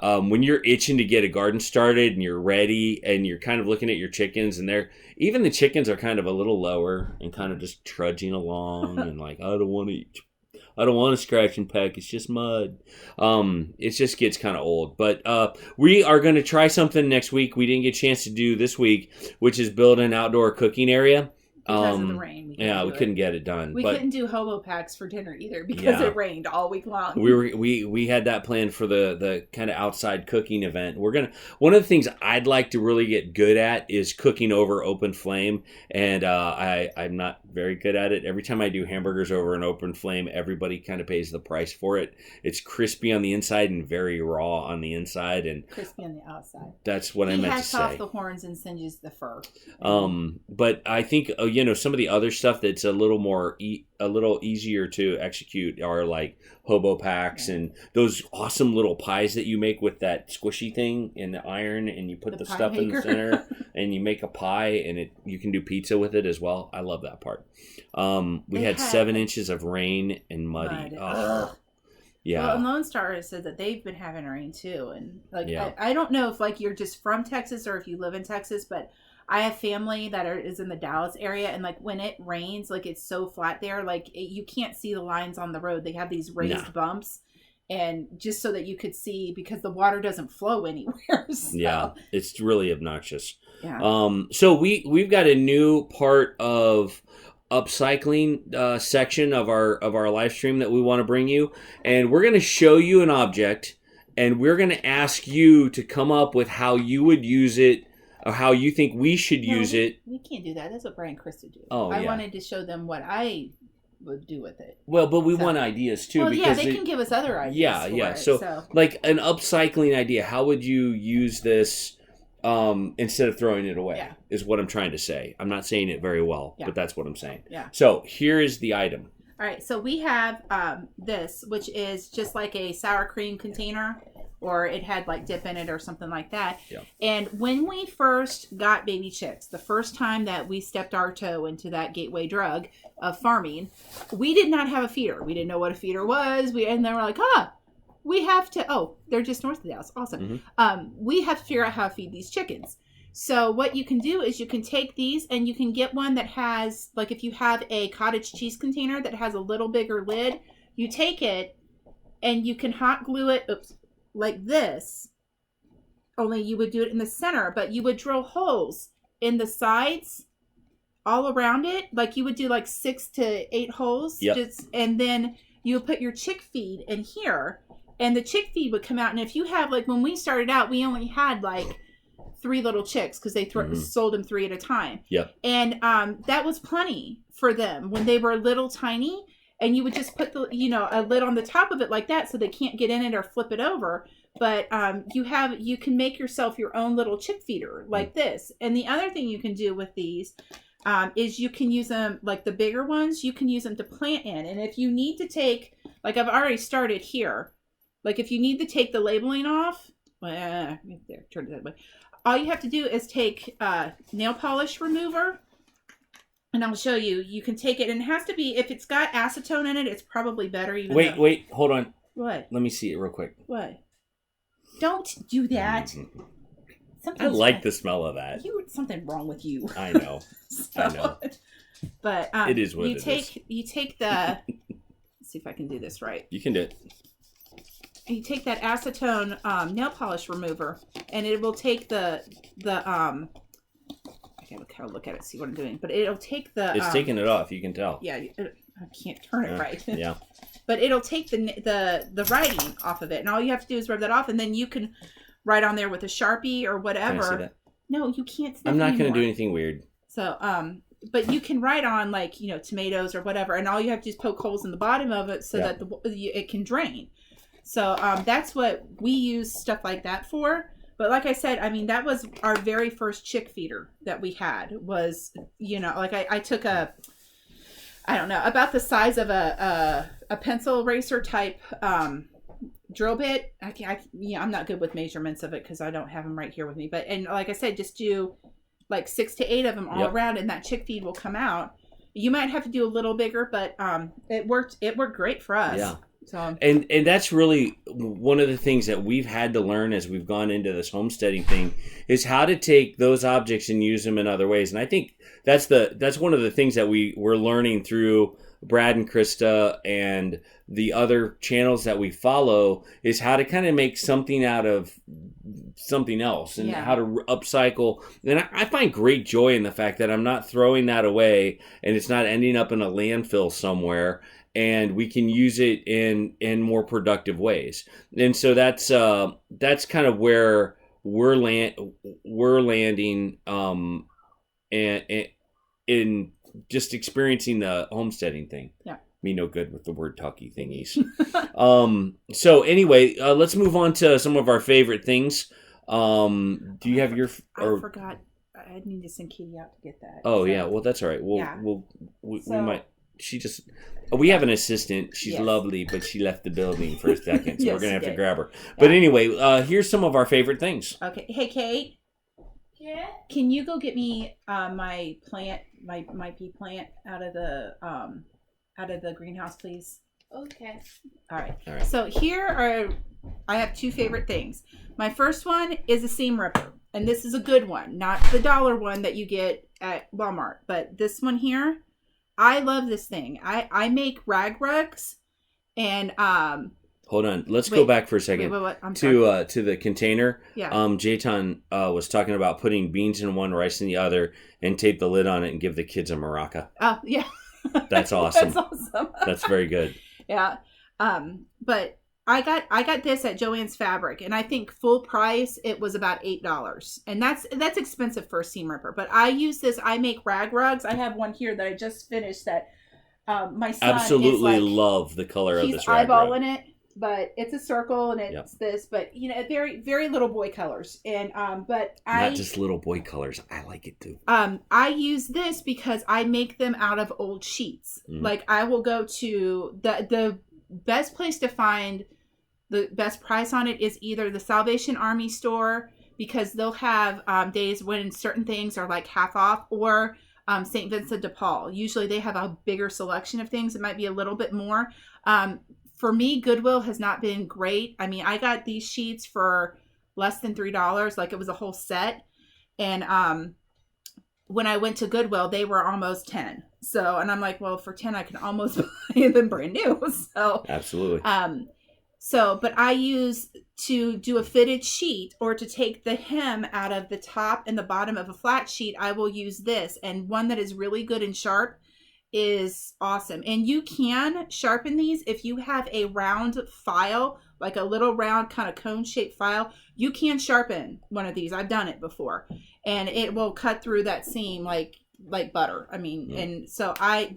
When you're itching to get a garden started and you're ready and you're kind of looking at your chickens and even the chickens are kind of a little lower and kind of just trudging along and I don't want to scratch and peck. It's just mud. It just gets kind of old. But we are going to try something next week we didn't get a chance to do this week, which is build an outdoor cooking area.
Because of the rain.
We couldn't get it done.
We couldn't do hobo packs for dinner either because it rained all week long.
We had that planned for the kind of outside cooking event. One of the things I'd like to really get good at is cooking over open flame, and I'm not very good at it. Every time I do hamburgers over an open flame, everybody kind of pays the price for it. It's crispy on the inside and very raw on the inside, and
crispy on the outside.
That's what I meant to say.
He hacks off the horns and singes the fur.
But I think some of the other stuff that's a little more a little easier to execute are like hobo packs and those awesome little pies that you make with that squishy thing in the iron, and you put the stuff in the center and you make a pie, and you can do pizza with it as well. I love that part. We had 7 inches of rain and muddy. Yeah.
Well, Lone Star has said that they've been having rain too, and I don't know if you're just from Texas or if you live in Texas, but I have family that is in the Dallas area, and when it rains, it's so flat there, you can't see the lines on the road. They have these raised bumps, and just so that you could see, because the water doesn't flow anywhere. So.
Yeah, it's really obnoxious.
Yeah.
So we've got a new part of upcycling section of our live stream that we want to bring you, and we're going to show you an object, and we're going to ask you to come up with how you would use it. Or how you think we should use it.
We can't do that. That's what Brian and Chris would do.
I
wanted to show them what I would do with it.
Well, but we want ideas too.
Well, because they can give us other ideas.
So like an upcycling idea. How would you use this instead of throwing it away? Is what I'm trying to say. I'm not saying it very well, but that's what I'm saying.
Yeah.
So here is the item.
All right, so we have this, which is just like a sour cream container, or it had like dip in it or something like that.
Yeah.
And when we first got baby chicks, the first time that we stepped our toe into that gateway drug of farming, we did not have a feeder. We didn't know what a feeder was. And then we're like, we have to, they're just north of the house. Awesome. Mm-hmm. We have to figure out how to feed these chickens. So what you can do is you can take these and you can get one that has, like if you have a cottage cheese container that has a little bigger lid, you take it and you can hot glue it, like this. Only you would do it in the center, but you would drill holes in the sides all around it. Like you would do like 6 to 8 holes.
Yep.
And then you would put your chick feed in here and the chick feed would come out. And if you have, like when we started out, we only had like 3 little chicks because they sold them 3 at a time.
Yep.
And that was plenty for them when they were little tiny. And you would just put the, a lid on the top of it like that so they can't get in it or flip it over. But you can make yourself your own little chick feeder like this. And the other thing you can do with these is you can use them, like the bigger ones, you can use them to plant in. And if you need to take, like I've already started here, like if you need to take the labeling off, there, turn it that way. All you have to do is take nail polish remover, and I'll show you. You can take it, and it has to be, if it's got acetone in it, it's probably better.
Wait, hold on.
What?
Let me see it real quick.
What? Don't do that.
I like the smell of that.
Something wrong with you.
I know. I know.
But
it is what it is.
You take the. Let's see if I can do this right.
You can do it.
You take that acetone nail polish remover, and it will take the I gotta kind of look at it, see what I'm doing. But it'll take the.
It's taking it off. You can tell.
Yeah, I can't turn it right.
Yeah.
But it'll take the writing off of it, and all you have to do is rub that off, and then you can write on there with a Sharpie or whatever.
Can I see that?
No, you can't.
I'm not going to do anything weird.
So, but you can write on like tomatoes or whatever, and all you have to do is poke holes in the bottom of it so that it can drain. So that's what we use stuff like that for. But like I said, I mean, that was our very first chick feeder that we had was, like I took I don't know, about the size of a pencil eraser type drill bit. I'm not good with measurements of it because I don't have them right here with me. And like I said, just do like 6 to 8 of them all around, and that chick feed will come out. You might have to do a little bigger, but it worked great for us.
Yeah.
So.
And that's really one of the things that we've had to learn as we've gone into this homesteading thing is how to take those objects and use them in other ways. And I think that's one of the things that we're learning through Brad and Krista and the other channels that we follow is how to kind of make something out of something else and how to upcycle. And I find great joy in the fact that I'm not throwing that away and it's not ending up in a landfill somewhere. And we can use it in more productive ways, and so that's kind of where we're landing, and in just experiencing the homesteading thing. Yeah, me no good with the word talky thingies. So anyway, let's move on to some of our favorite things. Do you have your?
I forgot. I need to send Katie out to get that.
Oh yeah, well that's all right. We might. We have an assistant. She's lovely, but she left the building for a second, so we're going to have to grab her. Yeah. But anyway, here's some of our favorite things.
Okay. Hey, Kate.
Yeah?
Can you go get me my plant, my pea plant out of the greenhouse, please?
Okay.
All right. So I have 2 favorite things. My first one is a seam ripper, and this is a good one, not the dollar one that you get at Walmart, but this one here. I love this thing. I make rag rugs, and
hold on. Let's go back for a second to the container.
Yeah.
Jayton was talking about putting beans in one, rice in the other, and tape the lid on it and give the kids a maraca.
Oh yeah.
That's awesome.
That's awesome.
That's very good.
Yeah. But I got this at Joann's Fabric, and I think full price it was about $8, and that's expensive for a seam ripper. But I use this. I make rag rugs. I have one here that I just finished. That my son
absolutely
is
love the color of this rag
rug. He's eyeballing it but it's a circle and it's this, but very, very little boy colors. And but
not just little boy colors. I like it too.
I use this because I make them out of old sheets. Like I will go to the best place to find the best price on it is either the Salvation Army store, because they'll have days when certain things are like half off, or St. Vincent de Paul. Usually they have a bigger selection of things. It might be a little bit more. For me, Goodwill has not been great. I mean, I got these sheets for less than $3. Like it was a whole set. And when I went to Goodwill, they were almost 10. So, and I'm like, well, for 10, I can almost buy them brand new. So
absolutely.
But I use to do a fitted sheet, or to take the hem out of the top and the bottom of a flat sheet, I will use this. And one that is really good and sharp is awesome. And you can sharpen these if you have a round file, like a little round kind of cone shaped file. You can sharpen one of these. I've done it before, and it will cut through that seam like butter. I mean, and so I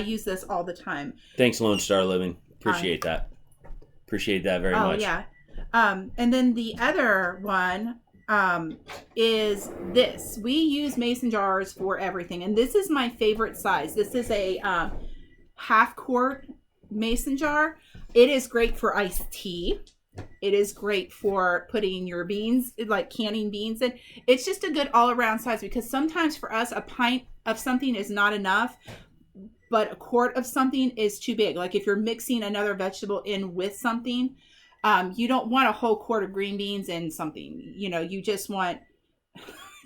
use this all the time.
Thanks, Lone Star Living. Appreciate that. Appreciate that very much. Oh
yeah. And then the other one is this. We use mason jars for everything, and this is my favorite size. This is a half quart mason jar. It is great for iced tea. It is great for putting your beans, like canning beans in. It's just a good all-around size, because sometimes for us a pint of something is not enough, but a quart of something is too big. Like if you're mixing another vegetable in with something, you don't want a whole quart of green beans in something. You just want,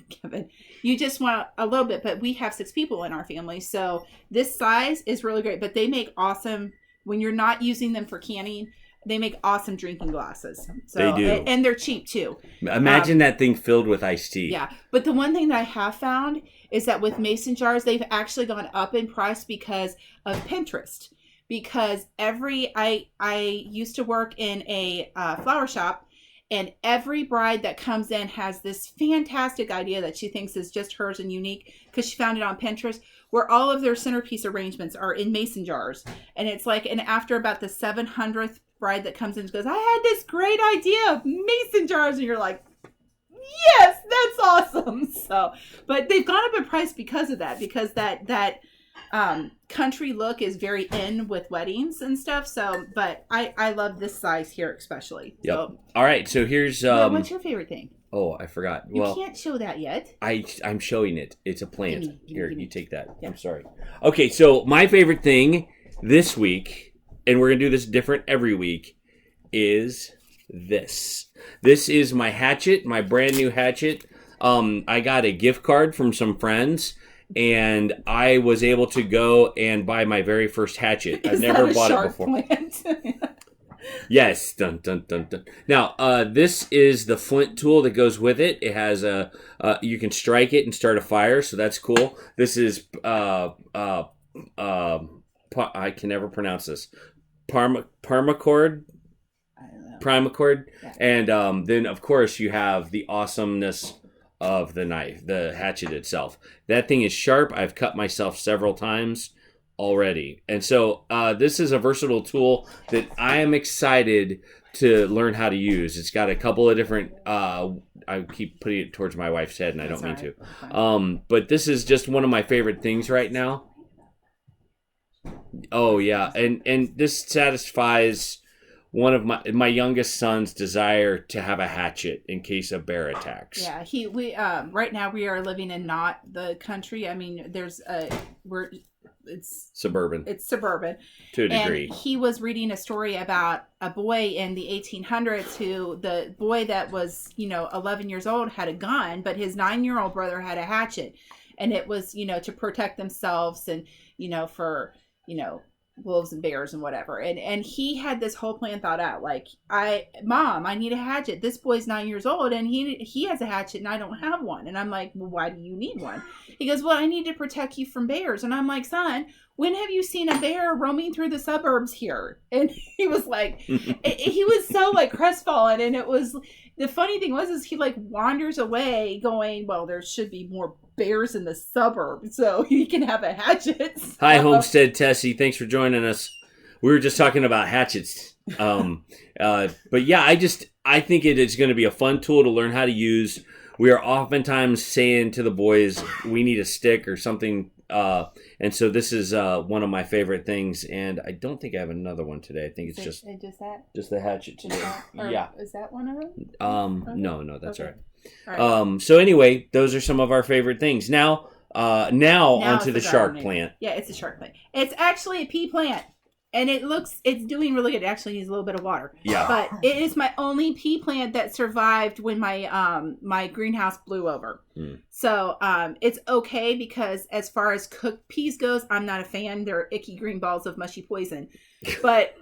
Kevin, you just want a little bit. But we have 6 people in our family, so this size is really great. But they make awesome, when you're not using them for canning, they make awesome drinking glasses. So,
they do.
And they're cheap too.
Imagine that thing filled with iced tea.
Yeah. But the one thing that I have found is that with mason jars, they've actually gone up in price because of Pinterest. Because I used to work in a flower shop, and every bride that comes in has this fantastic idea that she thinks is just hers and unique, because she found it on Pinterest, where all of their centerpiece arrangements are in mason jars. And it's like, and after about the 700th bride that comes in goes, I had this great idea of mason jars, and you're like, yes, that's awesome. So, but they've gone up in price because of that, because that country look is very in with weddings and stuff. So, but I love this size here especially.
Yep.
So,
all right, so here's
what's your favorite thing?
Oh, I forgot.
You can't show that yet.
I'm showing it. It's a plant. Here, you take that.
Yeah.
I'm sorry. Okay, so my favorite thing this week, and we're gonna do this different every week, is this. This is my hatchet, my brand new hatchet. I got a gift card from some friends, and I was able to go and buy my very first hatchet. I've never bought it before. Yes, dun dun dun dun. Now, this is the flint tool that goes with it. It has you can strike it and start a fire, so that's cool. This is I can never pronounce this. Primacord. Yeah. And then of course you have the awesomeness of the knife, the hatchet itself. That thing is sharp. I've cut myself several times already. And so this is a versatile tool that I am excited to learn how to use. It's got a couple of different, I keep putting it towards my wife's head, and I don't mean to. Okay. But this is just one of my favorite things right now. Oh yeah, and this satisfies one of my youngest son's desire to have a hatchet in case of bear attacks.
Yeah, we right now we are living in not the country. I mean, it's suburban. It's suburban
to a degree.
And he was reading a story about a boy in the 1800s who, the boy that was 11 years old had a gun, but his 9-year-old brother had a hatchet, and it was to protect themselves and for wolves and bears and whatever, and he had this whole plan thought out, like, Mom, I need a hatchet. This boy's 9 years old and he has a hatchet and I don't have one. And I'm like, well, why do you need one? He goes, well, I need to protect you from bears. And I'm like, son, when have you seen a bear roaming through the suburbs here? And he was like, he was so like crestfallen. And it was, the funny thing was he like wanders away going, well, there should be more bears in the suburbs, so he can have a hatchet. So.
Hi, Homestead Tessie. Thanks for joining us. we were just talking about hatchets. But yeah, I think it is going to be a fun tool to learn how to use. We are oftentimes saying to the boys, we need a stick or something. And so this is one of my favorite things. And I don't think I have another one today. I think it's just the hatchet today. Yeah.
Is that one of them?
Okay. No, that's
okay.
All right. So anyway, those are some of our favorite things. Now onto the shark plant.
Yeah, it's a shark plant. It's actually a pea plant. And it's doing really good. It actually needs a little bit of water.
Yeah.
But it is my only pea plant that survived when my greenhouse blew over. So it's okay because as far as cooked peas goes, I'm not a fan. They're icky green balls of mushy poison. But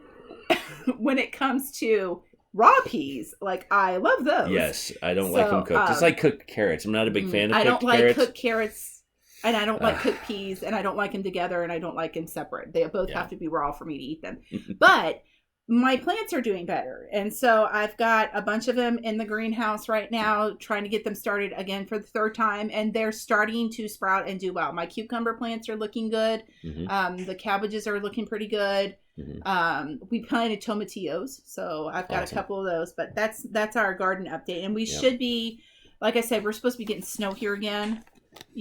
when it comes to raw peas, like I love those.
Yes, I don't like them cooked. It's like cooked carrots. I'm not a big fan of cooked carrots.
I don't like cooked carrots. And I don't like cooked peas, and I don't like them together, and I don't like them separate. They both have to be raw for me to eat them. But my plants are doing better. And so I've got a bunch of them in the greenhouse right now, trying to get them started again for the third time. And they're starting to sprout and do well. My cucumber plants are looking good. The cabbages are looking pretty good. We planted tomatillos, so I've got a couple of those. But that's our garden update. And we should be, like I said, we're supposed to be getting snow here again,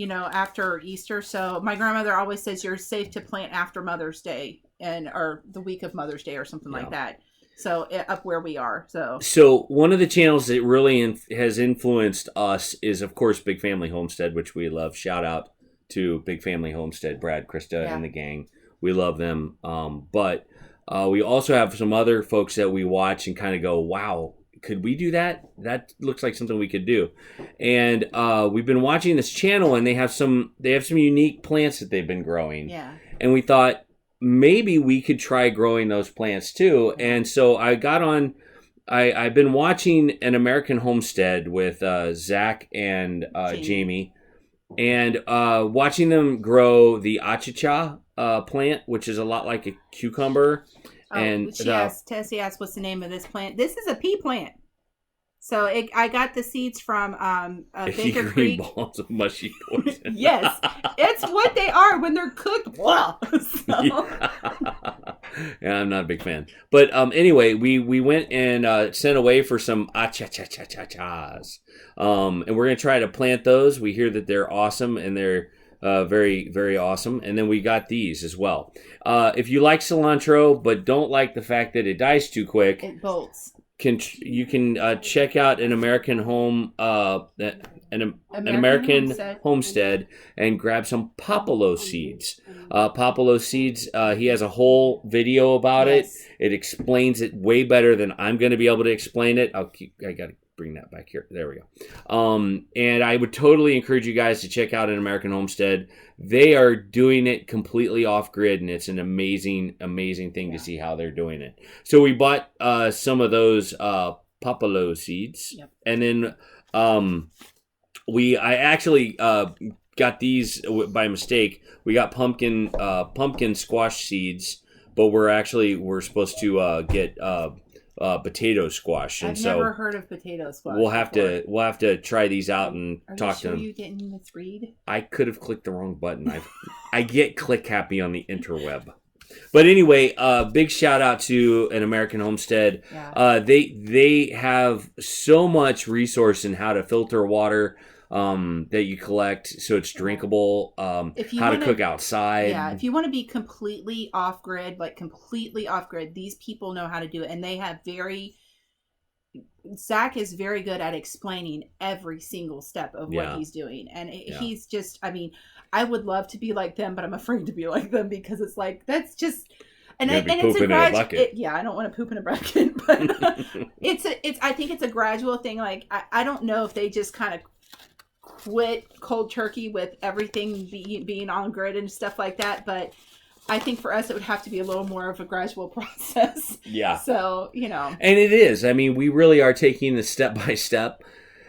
after Easter. So my grandmother always says you're safe to plant after Mother's Day or the week of Mother's Day or something like that. So up where we are. So
one of the channels that really has influenced us is, of course, Big Family Homestead, which we love. Shout out to Big Family Homestead, Brad, Krista, and the gang. We love them. But we also have some other folks that we watch and kind of go, wow, could we do that? That looks like something we could do. And we've been watching this channel, and they have some unique plants that they've been growing.
Yeah.
And we thought maybe we could try growing those plants too. And so I got on. I've been watching An American Homestead with Zach and Jamie, and watching them grow the achicha plant, which is a lot like a cucumber. And
Tessie asked, what's the name of this plant? This is a pea plant. So I got the seeds from Baker Creek.
Balls of mushy poison.
Yes, it's what they are when they're cooked. Wow.
Yeah, I'm not a big fan. But anyway, we went and sent away for some achachachachas. And we're going to try to plant those. We hear that they're awesome, and they're very, very awesome. And then we got these as well. If you like cilantro but don't like the fact that it dies too quick,
it bolts.
You can check out An American American Homestead and grab some popolo seeds. Popolo seeds. He has a whole video about it. It explains it way better than I'm going to be able to explain it. I got to bring that back here. There we go. And I would totally encourage you guys to check out An American Homestead. They are doing it completely off grid, and it's an amazing, amazing thing to see how they're doing it. So we bought some of those popolo seeds, and then I actually got these by mistake. We got pumpkin squash seeds, but we're supposed to get potato squash, and
I've never heard of potato squash.
We'll have to try these out and talk to them.
Are you getting this read?
I could have clicked the wrong button. I get click happy on the interweb. But anyway, big shout out to An American Homestead. Yeah. They have so much resource in how to filter water that you collect so it's drinkable, how to cook outside.
Yeah, if you want to be completely off grid, these people know how to do it. And they have Zach is very good at explaining every single step of what he's doing. And he's just, I would love to be like them, but I'm afraid to be like them because it's like, that's just... And it's a gradual. I don't want to poop in a bucket, but I think it's a gradual thing. Like, I don't know if they just kind of quit cold turkey with everything being on grid and stuff like that, but I think for us it would have to be a little more of a gradual process. Yeah. So, and
it is. We really are taking this step by step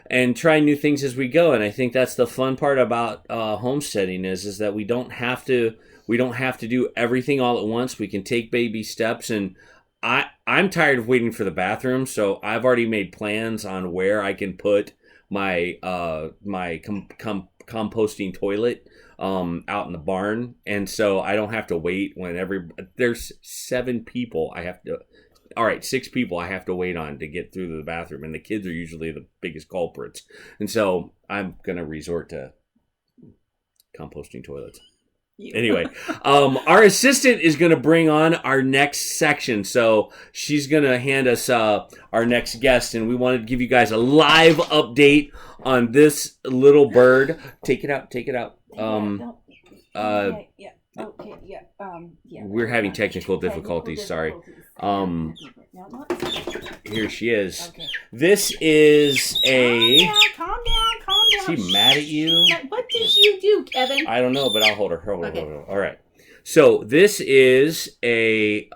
and trying new things as we go, and I think that's the fun part about homesteading is that we don't have to do everything all at once. We can take baby steps, and I'm tired of waiting for the bathroom, so I've already made plans on where I can put my composting toilet out in the barn, and so I don't have to wait when there's 7 people I have to. All right, 6 people I have to wait on to get through the bathroom, and the kids are usually the biggest culprits, and so I'm gonna resort to composting toilets. Anyway, our assistant is going to bring on our next section. So she's going to hand us our next guest, and we wanted to give you guys a live update on this little bird. Take it out. We're having technical difficulties. Sorry. Here she is. Okay. This is a...
Calm down.
Is she mad at you?
What did you do, Kevin?
I don't know, but I'll hold her. Hold her. All right. So this is a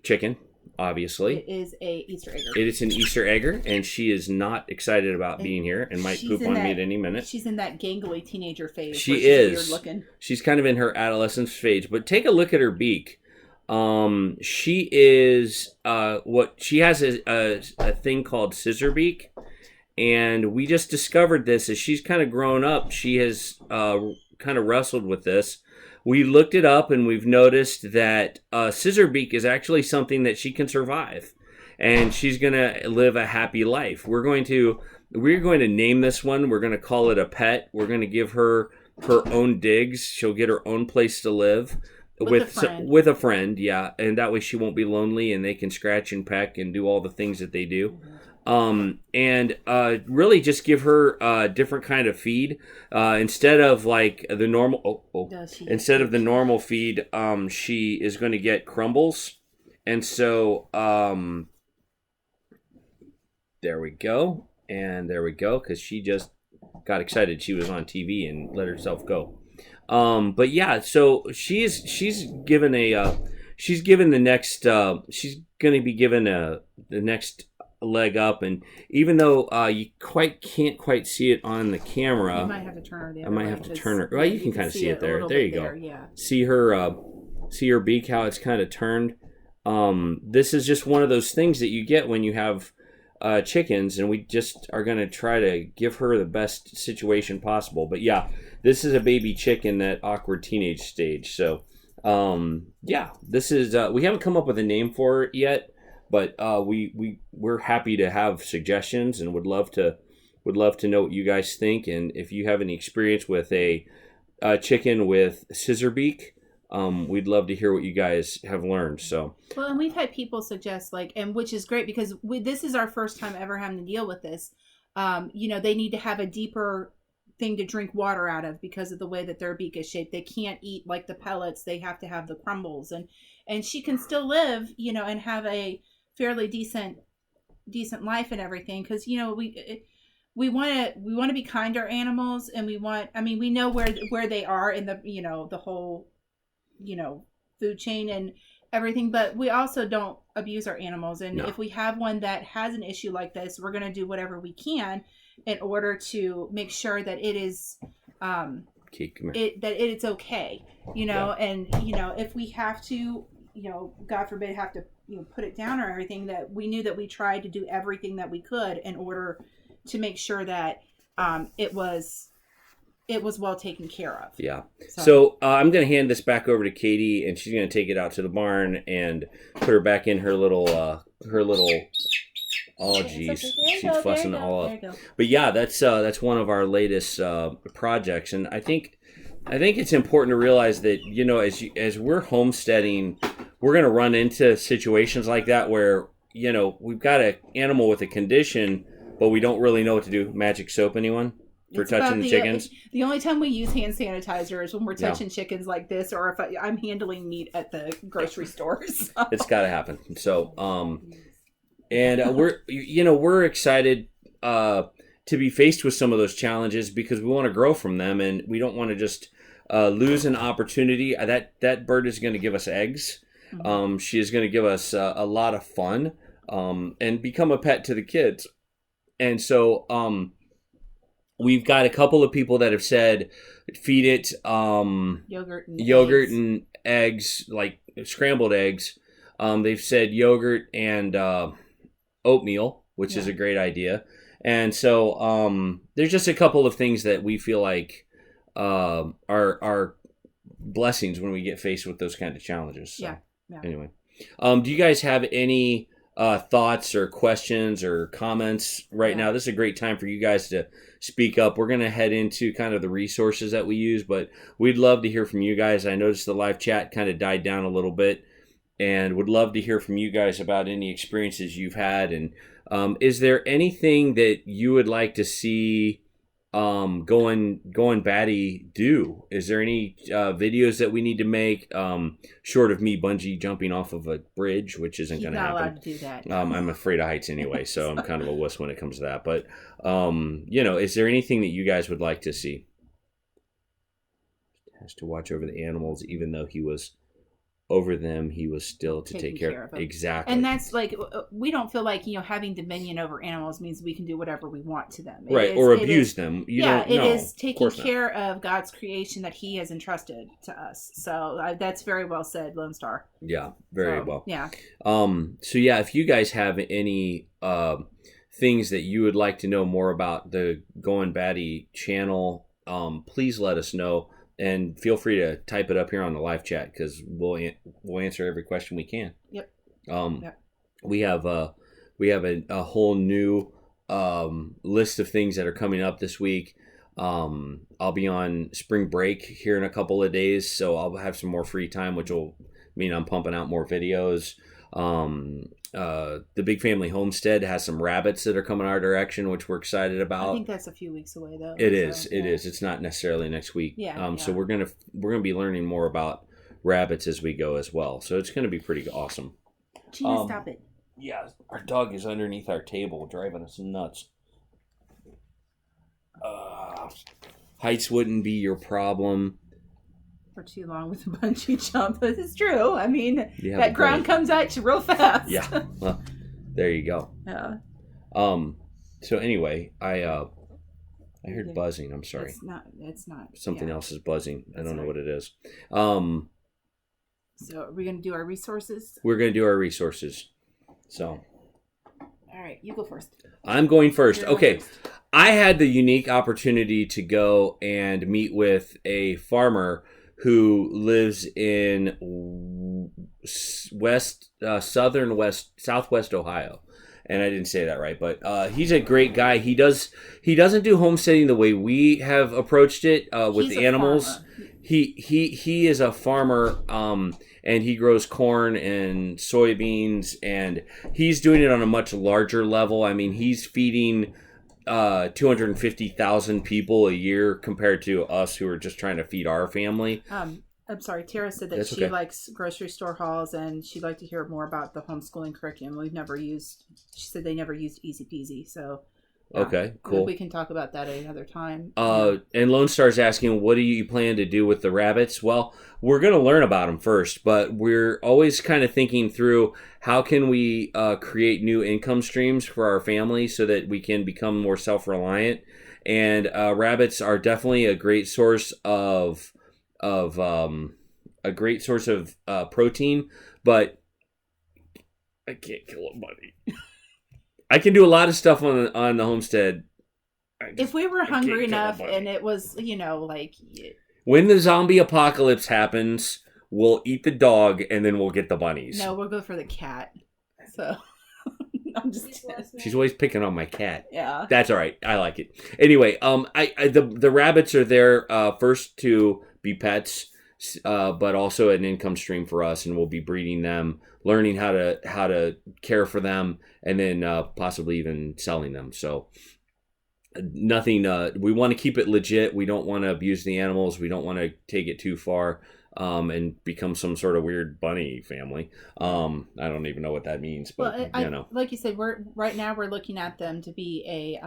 chicken, obviously.
It is a Easter egger.
It is an Easter egger, and she is not excited about being here and might poop on me at any minute.
She's in that gangly teenager phase.
She is.
Weird looking.
She's kind of in her adolescence phase, but take a look at her beak. She is she has a thing called scissor beak, and we just discovered this as she's kind of grown up. She has kind of wrestled with this. We looked it up, and we've noticed that scissor beak is actually something that she can survive, and she's gonna live a happy life. We're going to name this one. We're gonna call it a pet. We're gonna give her own digs. She'll get her own place to live. With a friend, yeah, and that way she won't be lonely, and they can scratch and peck and do all the things that they do, and really just give her a different kind of feed instead of like the normal. Instead of the normal feed, she is going to get crumbles, and so there we go, because she just got excited. She was on TV and let herself go. But yeah, so she's given she's going to be given the next leg up, and even though you can't quite see it on the camera,
you might have to turn her the other
I might
way,
have to turn her. Well, you can kind of see it there. There you go.
Yeah.
See her beak, how it's kind of turned. This is just one of those things that you get when you have chickens, and we just are going to try to give her the best situation possible. But yeah, this is a baby chicken, that awkward teenage stage. So yeah, this is we haven't come up with a name for it yet, but we're happy to have suggestions, and would love to know what you guys think, and if you have any experience with a chicken with scissor beak, we'd love to hear what you guys have learned. So
well, and we've had people suggest, like, and which is great, because this is our first time ever having to deal with this. They need to have a deeper thing to drink water out of because of the way that their beak is shaped. They can't eat like the pellets. They have to have the crumbles, and she can still live, and have a fairly decent life and everything. Because we want to be kind to our animals, and we know where they are in the the whole food chain and everything, but we also don't abuse our animals. And if we have one that has an issue like this, we're going to do whatever we can in order to make sure that it is that it's okay, and if we have to, God forbid, have to put it down or everything, that we knew that we tried to do everything that we could in order to make sure that it was well taken care of.
Yeah. So I'm going to hand this back over to Katie, and she's going to take it out to the barn and put her back in her little. Oh, geez, she's fussing all up. But yeah, that's one of our latest projects, and I think it's important to realize that as we're homesteading, we're going to run into situations like that where we've got an animal with a condition, but we don't really know what to do. Magic soap, anyone? For touching the chickens?
The only time we use hand sanitizer is when we're touching chickens like this, or if I'm handling meat at the grocery store. So.
It's got to happen. So, and we're excited to be faced with some of those challenges, because we want to grow from them, and we don't want to just lose an opportunity. That bird is going to give us eggs. Mm-hmm. She is going to give us a lot of fun, and become a pet to the kids. And so, we've got a couple of people that have said feed it yogurt and eggs, like scrambled eggs. They've said yogurt and oatmeal, which is a great idea. And so there's just a couple of things that we feel like are blessings when we get faced with those kind of challenges. So,
yeah.
Anyway, do you guys have any thoughts or questions or comments right now? This is a great time for you guys to speak up. We're going to head into kind of the resources that we use, but we'd love to hear from you guys. I noticed the live chat kind of died down a little bit, and would love to hear from you guys about any experiences you've had. And is there anything that you would like to see Goin Batty do? Is there any videos that we need to make short of me bungee jumping off of a bridge, which isn't going to happen?
Not allowed to do that.
I'm afraid of heights anyway, so I'm kind of a wuss when it comes to that. But is there anything that you guys would like to see? Has to watch over the animals, even though he was over them, he was still to take care of them. Exactly.
And that's like, we don't feel like, having dominion over animals means we can do whatever we want to them.
Or abuse them.
It is taking care of God's creation that he has entrusted to us. So that's very well said, Lone Star.
Yeah, very well.
Yeah.
So yeah, if you guys have any things that you would like to know more about the Goin Batty channel, please let us know. And feel free to type it up here on the live chat, because we'll answer every question we can.
Yep.
We have a whole new list of things that are coming up this week. I'll be on spring break here in a couple of days, so I'll have some more free time, which will mean I'm pumping out more videos. The Big Family Homestead has some rabbits that are coming our direction, which we're excited about.
I think that's a few weeks away, though.
It is. It's not necessarily next week. So we're gonna be learning more about rabbits as we go as well. So it's gonna be pretty awesome.
Gina, stop it.
Yeah, our dog is underneath our table, driving us nuts. Heights wouldn't be your problem.
For too long with a bungee jump. This is true. I mean, that ground comes at you real fast.
Yeah. Well, there you go.
Yeah.
So anyway, I heard buzzing. I'm sorry.
It's not.
Something else is buzzing. I don't know what it is.
So are we going to do our resources?
We're going to do our resources. So.
All right, you go first.
I'm going first. Okay. I had the unique opportunity to go and meet with a farmer who lives in southwest Ohio. And I didn't say that right, but he's a great guy. He doesn't do homesteading the way we have approached it with the animals. He is a farmer, and he grows corn and soybeans, and he's doing it on a much larger level. I mean, he's feeding 250,000 people a year compared to us who are just trying to feed our family.
I'm sorry, Tara said that she likes grocery store hauls, and she'd like to hear more about the homeschooling curriculum. She said they never used Easy Peasy, so. Yeah.
Okay, cool.
We can talk about that at another time.
And Lone Star's asking, what do you plan to do with the rabbits? Well, we're going to learn about them first, but we're always kind of thinking through how can we create new income streams for our family so that we can become more self-reliant. And rabbits are definitely a great source of protein, but I can't kill a bunny. I can do a lot of stuff on the homestead.
If we were hungry enough and it was,
when the zombie apocalypse happens, we'll eat the dog and then we'll get the bunnies.
No, we'll go for the cat. So I'm just.
She's always picking on my cat.
Yeah,
that's all right. I like it. Anyway, the rabbits are there first to be pets, but also an income stream for us, and we'll be breeding them, learning how to care for them, and then possibly even selling them. So nothing. We want to keep it legit. We don't want to abuse the animals. We don't want to take it too far and become some sort of weird bunny family. I don't even know what that means, but
like you said, we're looking at them to be a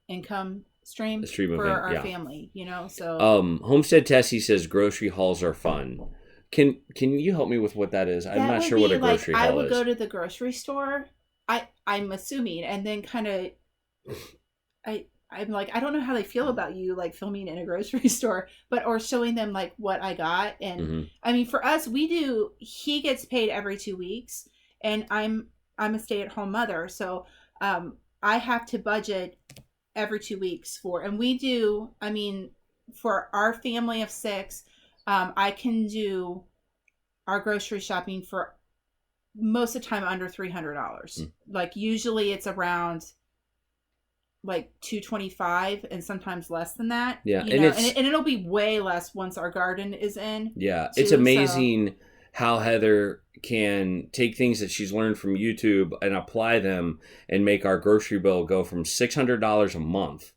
income stream for our family. So
Homestead Tessie says grocery hauls are fun. Can you help me with what that is? I'm not sure what a grocery haul is.
I would go to the grocery store. I'm assuming, and then kind of, I'm like, I don't know how they feel about you like filming in a grocery store, or showing them like what I got. And I mean, for us, he gets paid every 2 weeks, and I'm a stay-at-home mother, so I have to budget every 2 weeks for, and we do, I mean, for our family of 6, I can do our grocery shopping for most of the time under $300. Like usually it's around like 225 and sometimes less than that.
Yeah.
You know? And it'll be way less once our garden is in.
Yeah.
Too,
it's amazing how Heather can take things that she's learned from YouTube and apply them and make our grocery bill go from $600 a month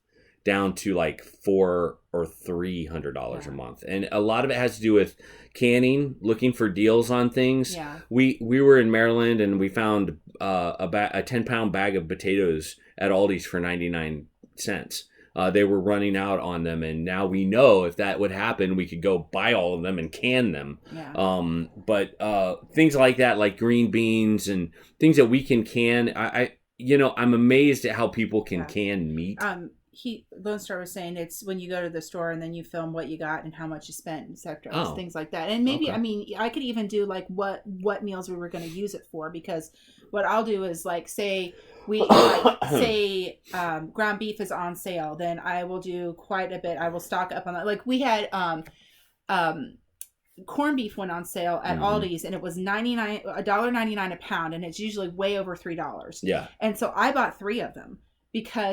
down to like $400 or $300 a month. And a lot of it has to do with canning, looking for deals on things.
Yeah.
We were in Maryland and we found a 10-pound bag of potatoes at Aldi's for 99 cents. They were running out on them, and now we know if that would happen, we could go buy all of them and can them.
Yeah.
But things like that, like green beans and things that we can. I'm amazed at how people can can meat.
Lone Star was saying it's when you go to the store and then you film what you got and how much you spent, etc. Things like that. And maybe, I mean, I could even do like what meals we were going to use it for, because what I'll do is like, say ground beef is on sale, then I will do quite a bit. I will stock up on that. Like we had corned beef went on sale at Aldi's, and it was $1.99 a pound, and it's usually way over $3.
Yeah.
And so I bought 3 of them.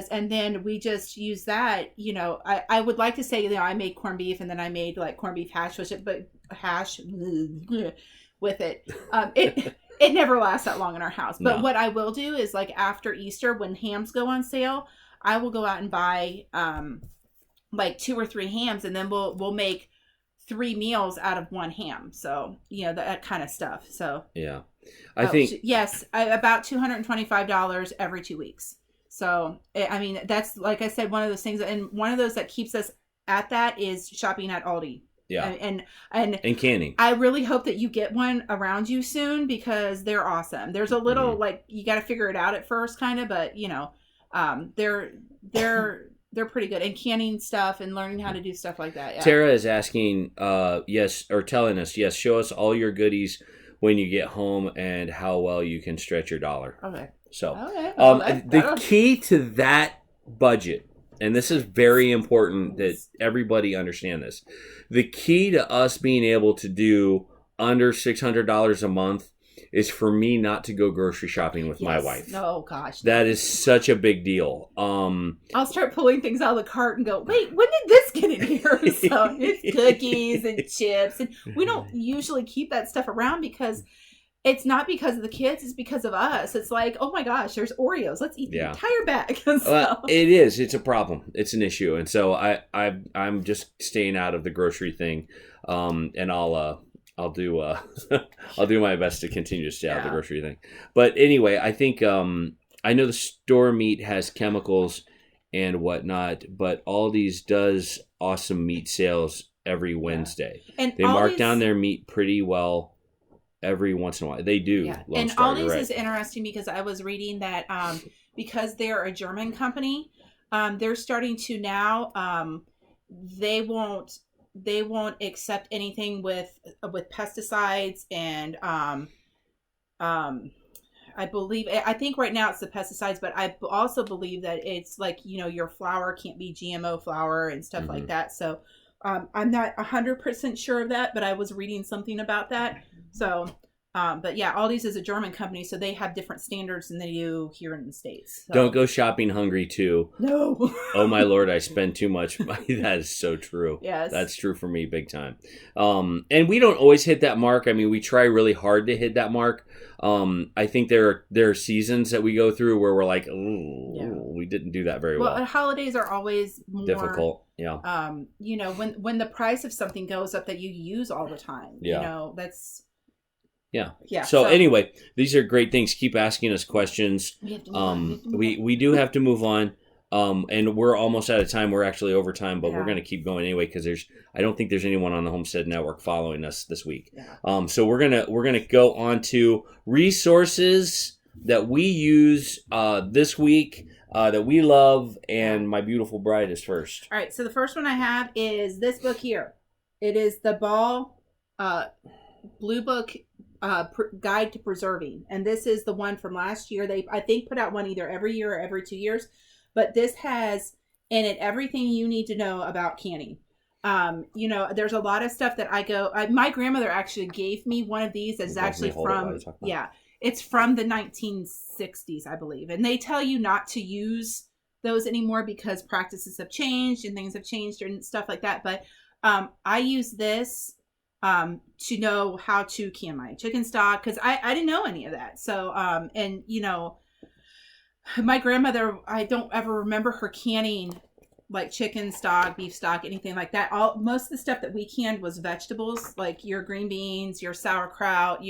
And then we just use that, you know, I would like to say, you know, I made corned beef and then I made like corned beef hash with it, it never lasts that long in our house. But what I will do is like after Easter, when hams go on sale, I will go out and buy like 2 or 3 hams, and then we'll make 3 meals out of 1 ham. So, you know, that kind of stuff. So
yeah, I think,
yes, about $225 every 2 weeks. So, I mean, that's, like I said, one of those things, and one of those that keeps us at that is shopping at Aldi.
Yeah.
And
canning.
I really hope that you get one around you soon, because they're awesome. There's a little, like, you got to figure it out at first, kind of, but, you know, they're pretty good. And canning stuff and learning how to do stuff like that. Yeah.
Tara is asking, telling us, show us all your goodies when you get home and how well you can stretch your dollar.
Okay.
So, the key to that budget, and this is very important that everybody understand this, the key to us being able to do under $600 a month is for me not to go grocery shopping with my wife.
Oh, gosh.
That is such a big deal.
I'll start pulling things out of the cart and go, wait, when did this get in here? So it's cookies and chips. And we don't usually keep that stuff around because it's not because of the kids, it's because of us. It's like, oh my gosh, there's Oreos. Let's eat the entire bag. So.
It is. It's a problem. It's an issue. And so I'm just staying out of the grocery thing. And I'll do I'll do my best to continue to stay out of the grocery thing. But anyway, I think I know the store meat has chemicals and whatnot, but Aldi's does awesome meat sales every Wednesday. And they mark down their meat pretty well every once in a while. They do. Yeah.
And Aldi's is interesting because I was reading that because they're a German company, they're starting to now they won't accept anything with pesticides and I think right now it's the pesticides, but I also believe that it's like, you know, your flour can't be GMO flour and stuff like that. So I'm not 100% sure of that, but I was reading something about that. So but yeah, Aldi's is a German company, so they have different standards than they do here in the States. So.
Don't go shopping hungry too.
No.
Oh my Lord, I spend too much money. That is so true.
Yes.
That's true for me big time. And we don't always hit that mark. I mean, we try really hard to hit that mark. I think there are seasons that we go through where we're like, we didn't do that very well.
Well, holidays are always more
difficult. Yeah.
You know, when the price of something goes up that you use all the time, you know, that's...
Yeah.
Yeah.
So anyway, these are great things. Keep asking us questions. We do have to move on. And we're almost out of time. We're actually over time, but we're going to keep going anyway because I don't think there's anyone on the Homestead Network following us this week. Yeah. So we're gonna go on to resources that we use this week that we love, and my beautiful bride is first.
All right. So the first one I have is this book here. It is the Ball Blue Book guide to preserving, and this is the one from last year. They, I think, put out one either every year or every 2 years, but this has in it everything you need to know about canning. There's a lot of stuff that my grandmother actually gave me one of these that's actually from, it's from the 1960s, I believe. And they tell you not to use those anymore because practices have changed and things have changed and stuff like that. But I use this to know how to can my chicken stock, because I didn't know any of that. So, my grandmother, I don't ever remember her canning like chicken stock, beef stock, anything like that. Most of the stuff that we canned was vegetables, like your green beans, your sauerkraut,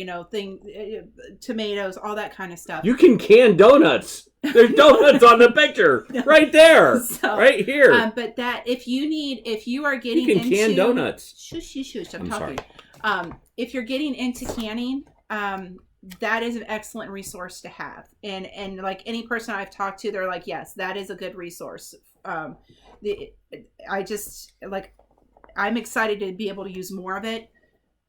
tomatoes, all that kind of stuff.
You can can donuts. There's donuts on the picture right there, right here.
But that if you are getting
you can can donuts.
Shush. I'm talking. Sorry. If you're getting into canning, that is an excellent resource to have. And like any person I've talked to, they're like, yes, that is a good resource. I'm excited to be able to use more of it,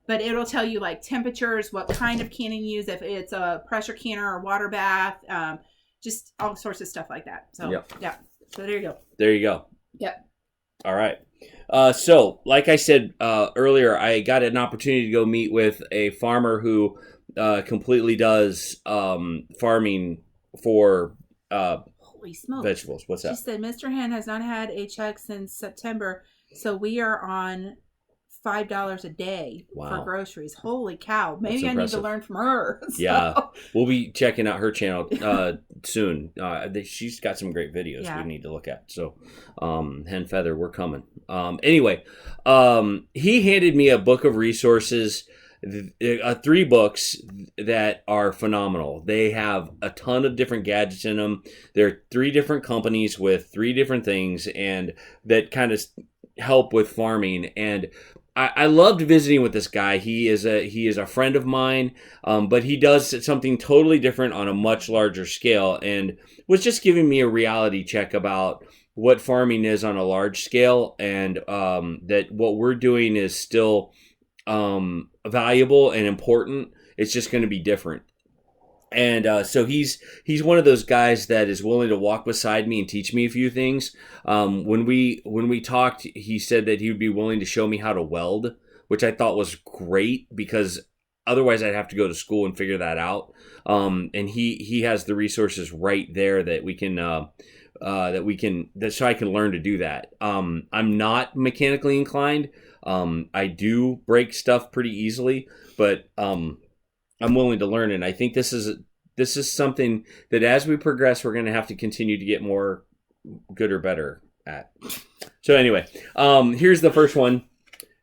but it'll tell you like temperatures, what kind of canning you use, if it's a pressure canner or water bath, just all sorts of stuff like that. So yeah. So there you go. Yep.
All right. So like I said earlier, I got an opportunity to go meet with a farmer who completely does farming for
holy smokes.
Vegetables. What's that?
She said, Mr. Hen has not had a check since September, so we are on $5 a day for groceries. Holy cow. Maybe I need to learn from her. So.
Yeah. We'll be checking out her channel soon. She's got some great videos we need to look at. So, Hen Feather, we're coming. Anyway, he handed me a book of resources, 3 books that are phenomenal. They have a ton of different gadgets in them. They're 3 different companies with 3 different things, and that kind of help with farming. And I loved visiting with this guy. He is a friend of mine, but he does something totally different on a much larger scale, and was just giving me a reality check about what farming is on a large scale, and that what we're doing is still valuable and important. It's just going to be different. And so he's one of those guys that is willing to walk beside me and teach me a few things. When we talked, he said that he would be willing to show me how to weld, which I thought was great because otherwise I'd have to go to school and figure that out. And he has the resources right there that we can so I can learn to do that. I'm not mechanically inclined. I do break stuff pretty easily, but I'm willing to learn, and I think this is something that as we progress, we're going to have to continue to get more good or better at. So anyway, here's the first one,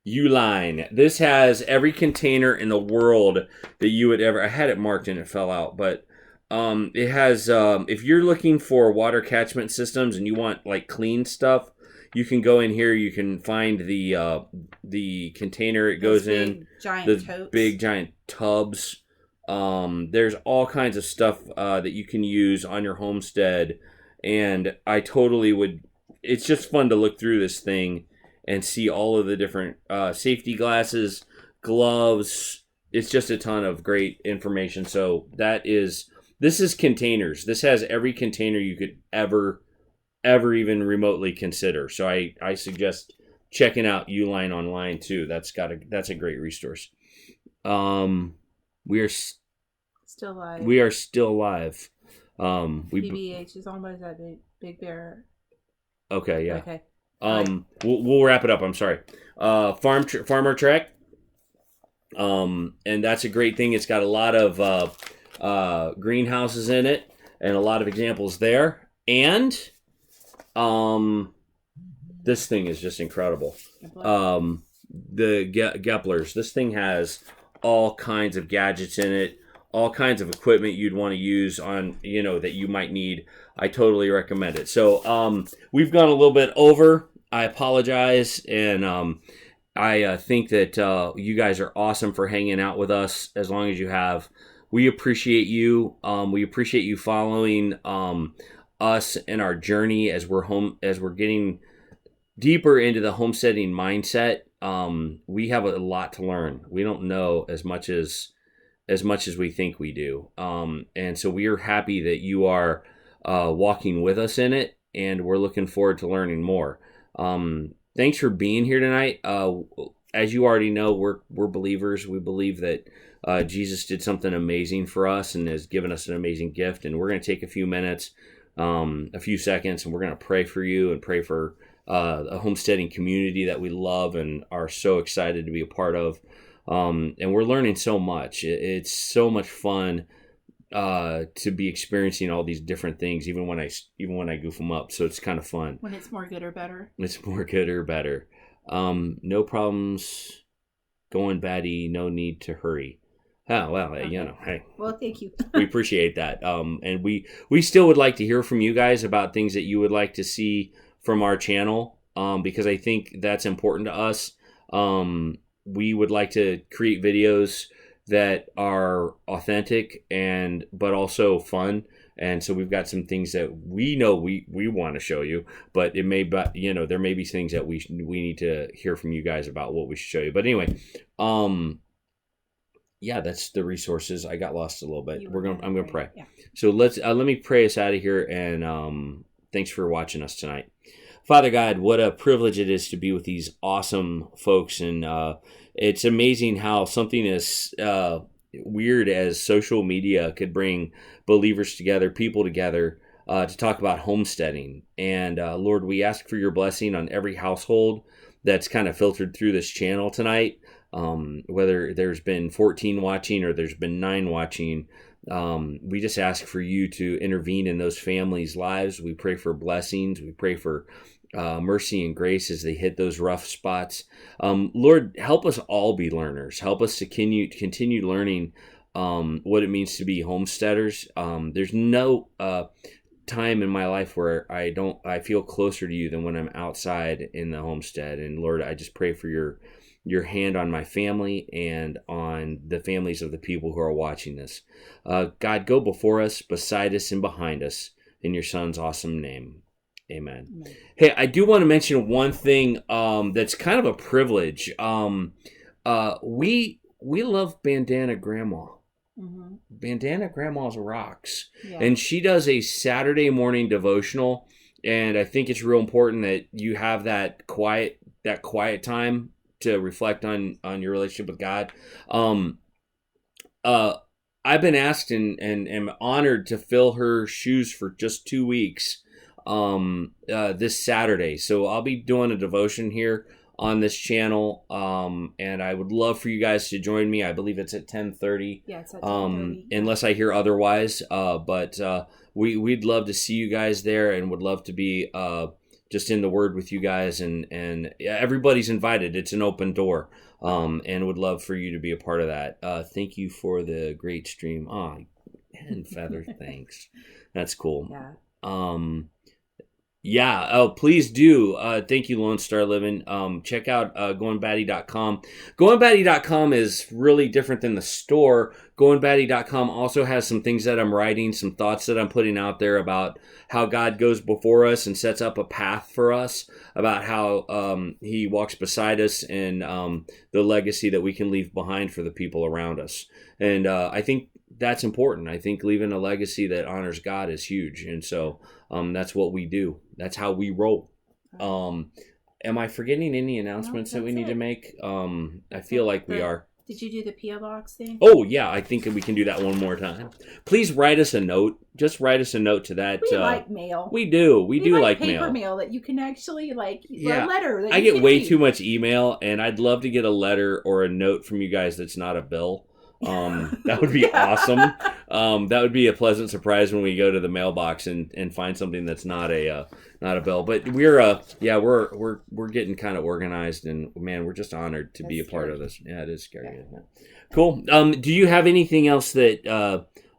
Uline. This has every container in the world that you would ever. I had it marked and it fell out, but it has. If you're looking for water catchment systems and you want like clean stuff, you can go in here. You can find the container it goes in, the big giant tubs. There's all kinds of stuff that you can use on your homestead, and I totally would. It's just fun to look through this thing and see all of the different safety glasses, gloves. It's just a ton of great information. So this is containers. This has every container you could ever even remotely consider. So I suggest checking out Uline online too. That's a great resource. We are
still live.
We are still live.
PBH is owned by that big bear.
Okay, yeah.
Okay.
We'll wrap it up. I'm sorry. Farmer Trek. And that's a great thing. It's got a lot of greenhouses in it and a lot of examples there. And this thing is just incredible. The Gepplers. This thing has all kinds of gadgets in it, all kinds of equipment you'd want to use on, that you might need. I totally recommend it. So we've gone a little bit over. I apologize, and I think that you guys are awesome for hanging out with us as long as you have. We appreciate you. We appreciate you following us in our journey as we're getting deeper into the homesteading mindset. We have a lot to learn. We don't know as much as as much as we think we do. And so we are happy that you are walking with us in it, and we're looking forward to learning more. Thanks for being here tonight. As you already know, we're believers. We believe that Jesus did something amazing for us and has given us an amazing gift. And we're going to take a few minutes, a few seconds, and we're going to pray for you and pray for a homesteading community that we love and are so excited to be a part of. And we're learning so much. It's so much fun to be experiencing all these different things, even when I goof them up. So it's kind of fun.
When it's more good or better.
It's more good or better. No problems. Goin Batty. No need to hurry. Oh well, okay. Hey.
Well, thank you.
We appreciate that. And we still would like to hear from you guys about things that you would like to see from our channel. Because I think that's important to us. We would like to create videos that are authentic but also fun. And so we've got some things that we know we want to show you, but there may be things that we need to hear from you guys about what we should show you. But anyway, yeah, that's the resources. I got lost a little bit. I'm gonna pray. Yeah. So let me pray us out of here, and thanks for watching us tonight. Father God, what a privilege it is to be with these awesome folks, and it's amazing how something as weird as social media could bring believers together, people together, to talk about homesteading. And Lord, we ask for your blessing on every household that's kind of filtered through this channel tonight, whether there's been 14 watching or there's been 9 watching. We just ask for you to intervene in those families' lives. We pray for blessings. We pray for mercy and grace as they hit those rough spots. Lord, help us all be learners. Help us to continue learning what it means to be homesteaders. There's no time in my life where I feel closer to you than when I'm outside in the homestead. And Lord, I just pray for your hand on my family and on the families of the people who are watching this. God, go before us, beside us, and behind us. In your Son's awesome name. Amen. Amen. Hey, I do want to mention one thing that's kind of a privilege. We love Bandana Grandma. Mm-hmm. Bandana Grandma's rocks. Yeah. And she does a Saturday morning devotional, and I think it's real important that you have that quiet time to reflect on your relationship with God. I've been asked and am honored to fill her shoes for just 2 weeks this Saturday. So I'll be doing a devotion here on this channel, and I would love for you guys to join me. I believe it's at 10:30. Yeah, it's at 10:30. Unless I hear otherwise, but we'd love to see you guys there, and would love to be just in the Word with you guys, and everybody's invited. It's an open door, and would love for you to be a part of that. Thank you for the great stream. And Feather, thanks. That's cool. Yeah. Yeah, oh, please do. Thank you, Lone Star Living. Check out goinbatty.com. Goinbatty.com is really different than the store. Goinbatty.com also has some things that I'm writing, some thoughts that I'm putting out there about how God goes before us and sets up a path for us, about how he walks beside us, and the legacy that we can leave behind for the people around us. And I think that's important. I think leaving a legacy that honors God is huge. And so that's what we do. That's how we roll. Am I forgetting any announcements that we need to make? I feel like we are.
Did you do the P.O. Box thing?
Oh, yeah. I think we can do that one more time. Please write us a note. Just write us a note to that.
We like mail.
We do. We do like mail.
Paper mail that you can actually, a letter. That
I get way too much email, and I'd love to get a letter or a note from you guys that's not a bill. That would be awesome. That would be a pleasant surprise when we go to the mailbox and find something that's not a bill. But we're getting kind of organized, and man, we're just honored to be a part of this. Yeah, it is scary, isn't it? Cool. Do you have anything else that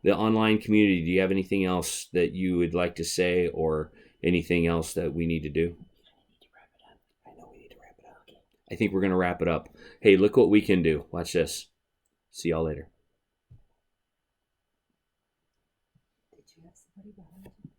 the online community? Do you have anything else that you would like to say, or anything else that we need to do? I know we need to wrap it up. I think we're gonna wrap it up. Hey, look what we can do. Watch this. See y'all later. Did you have somebody behind you?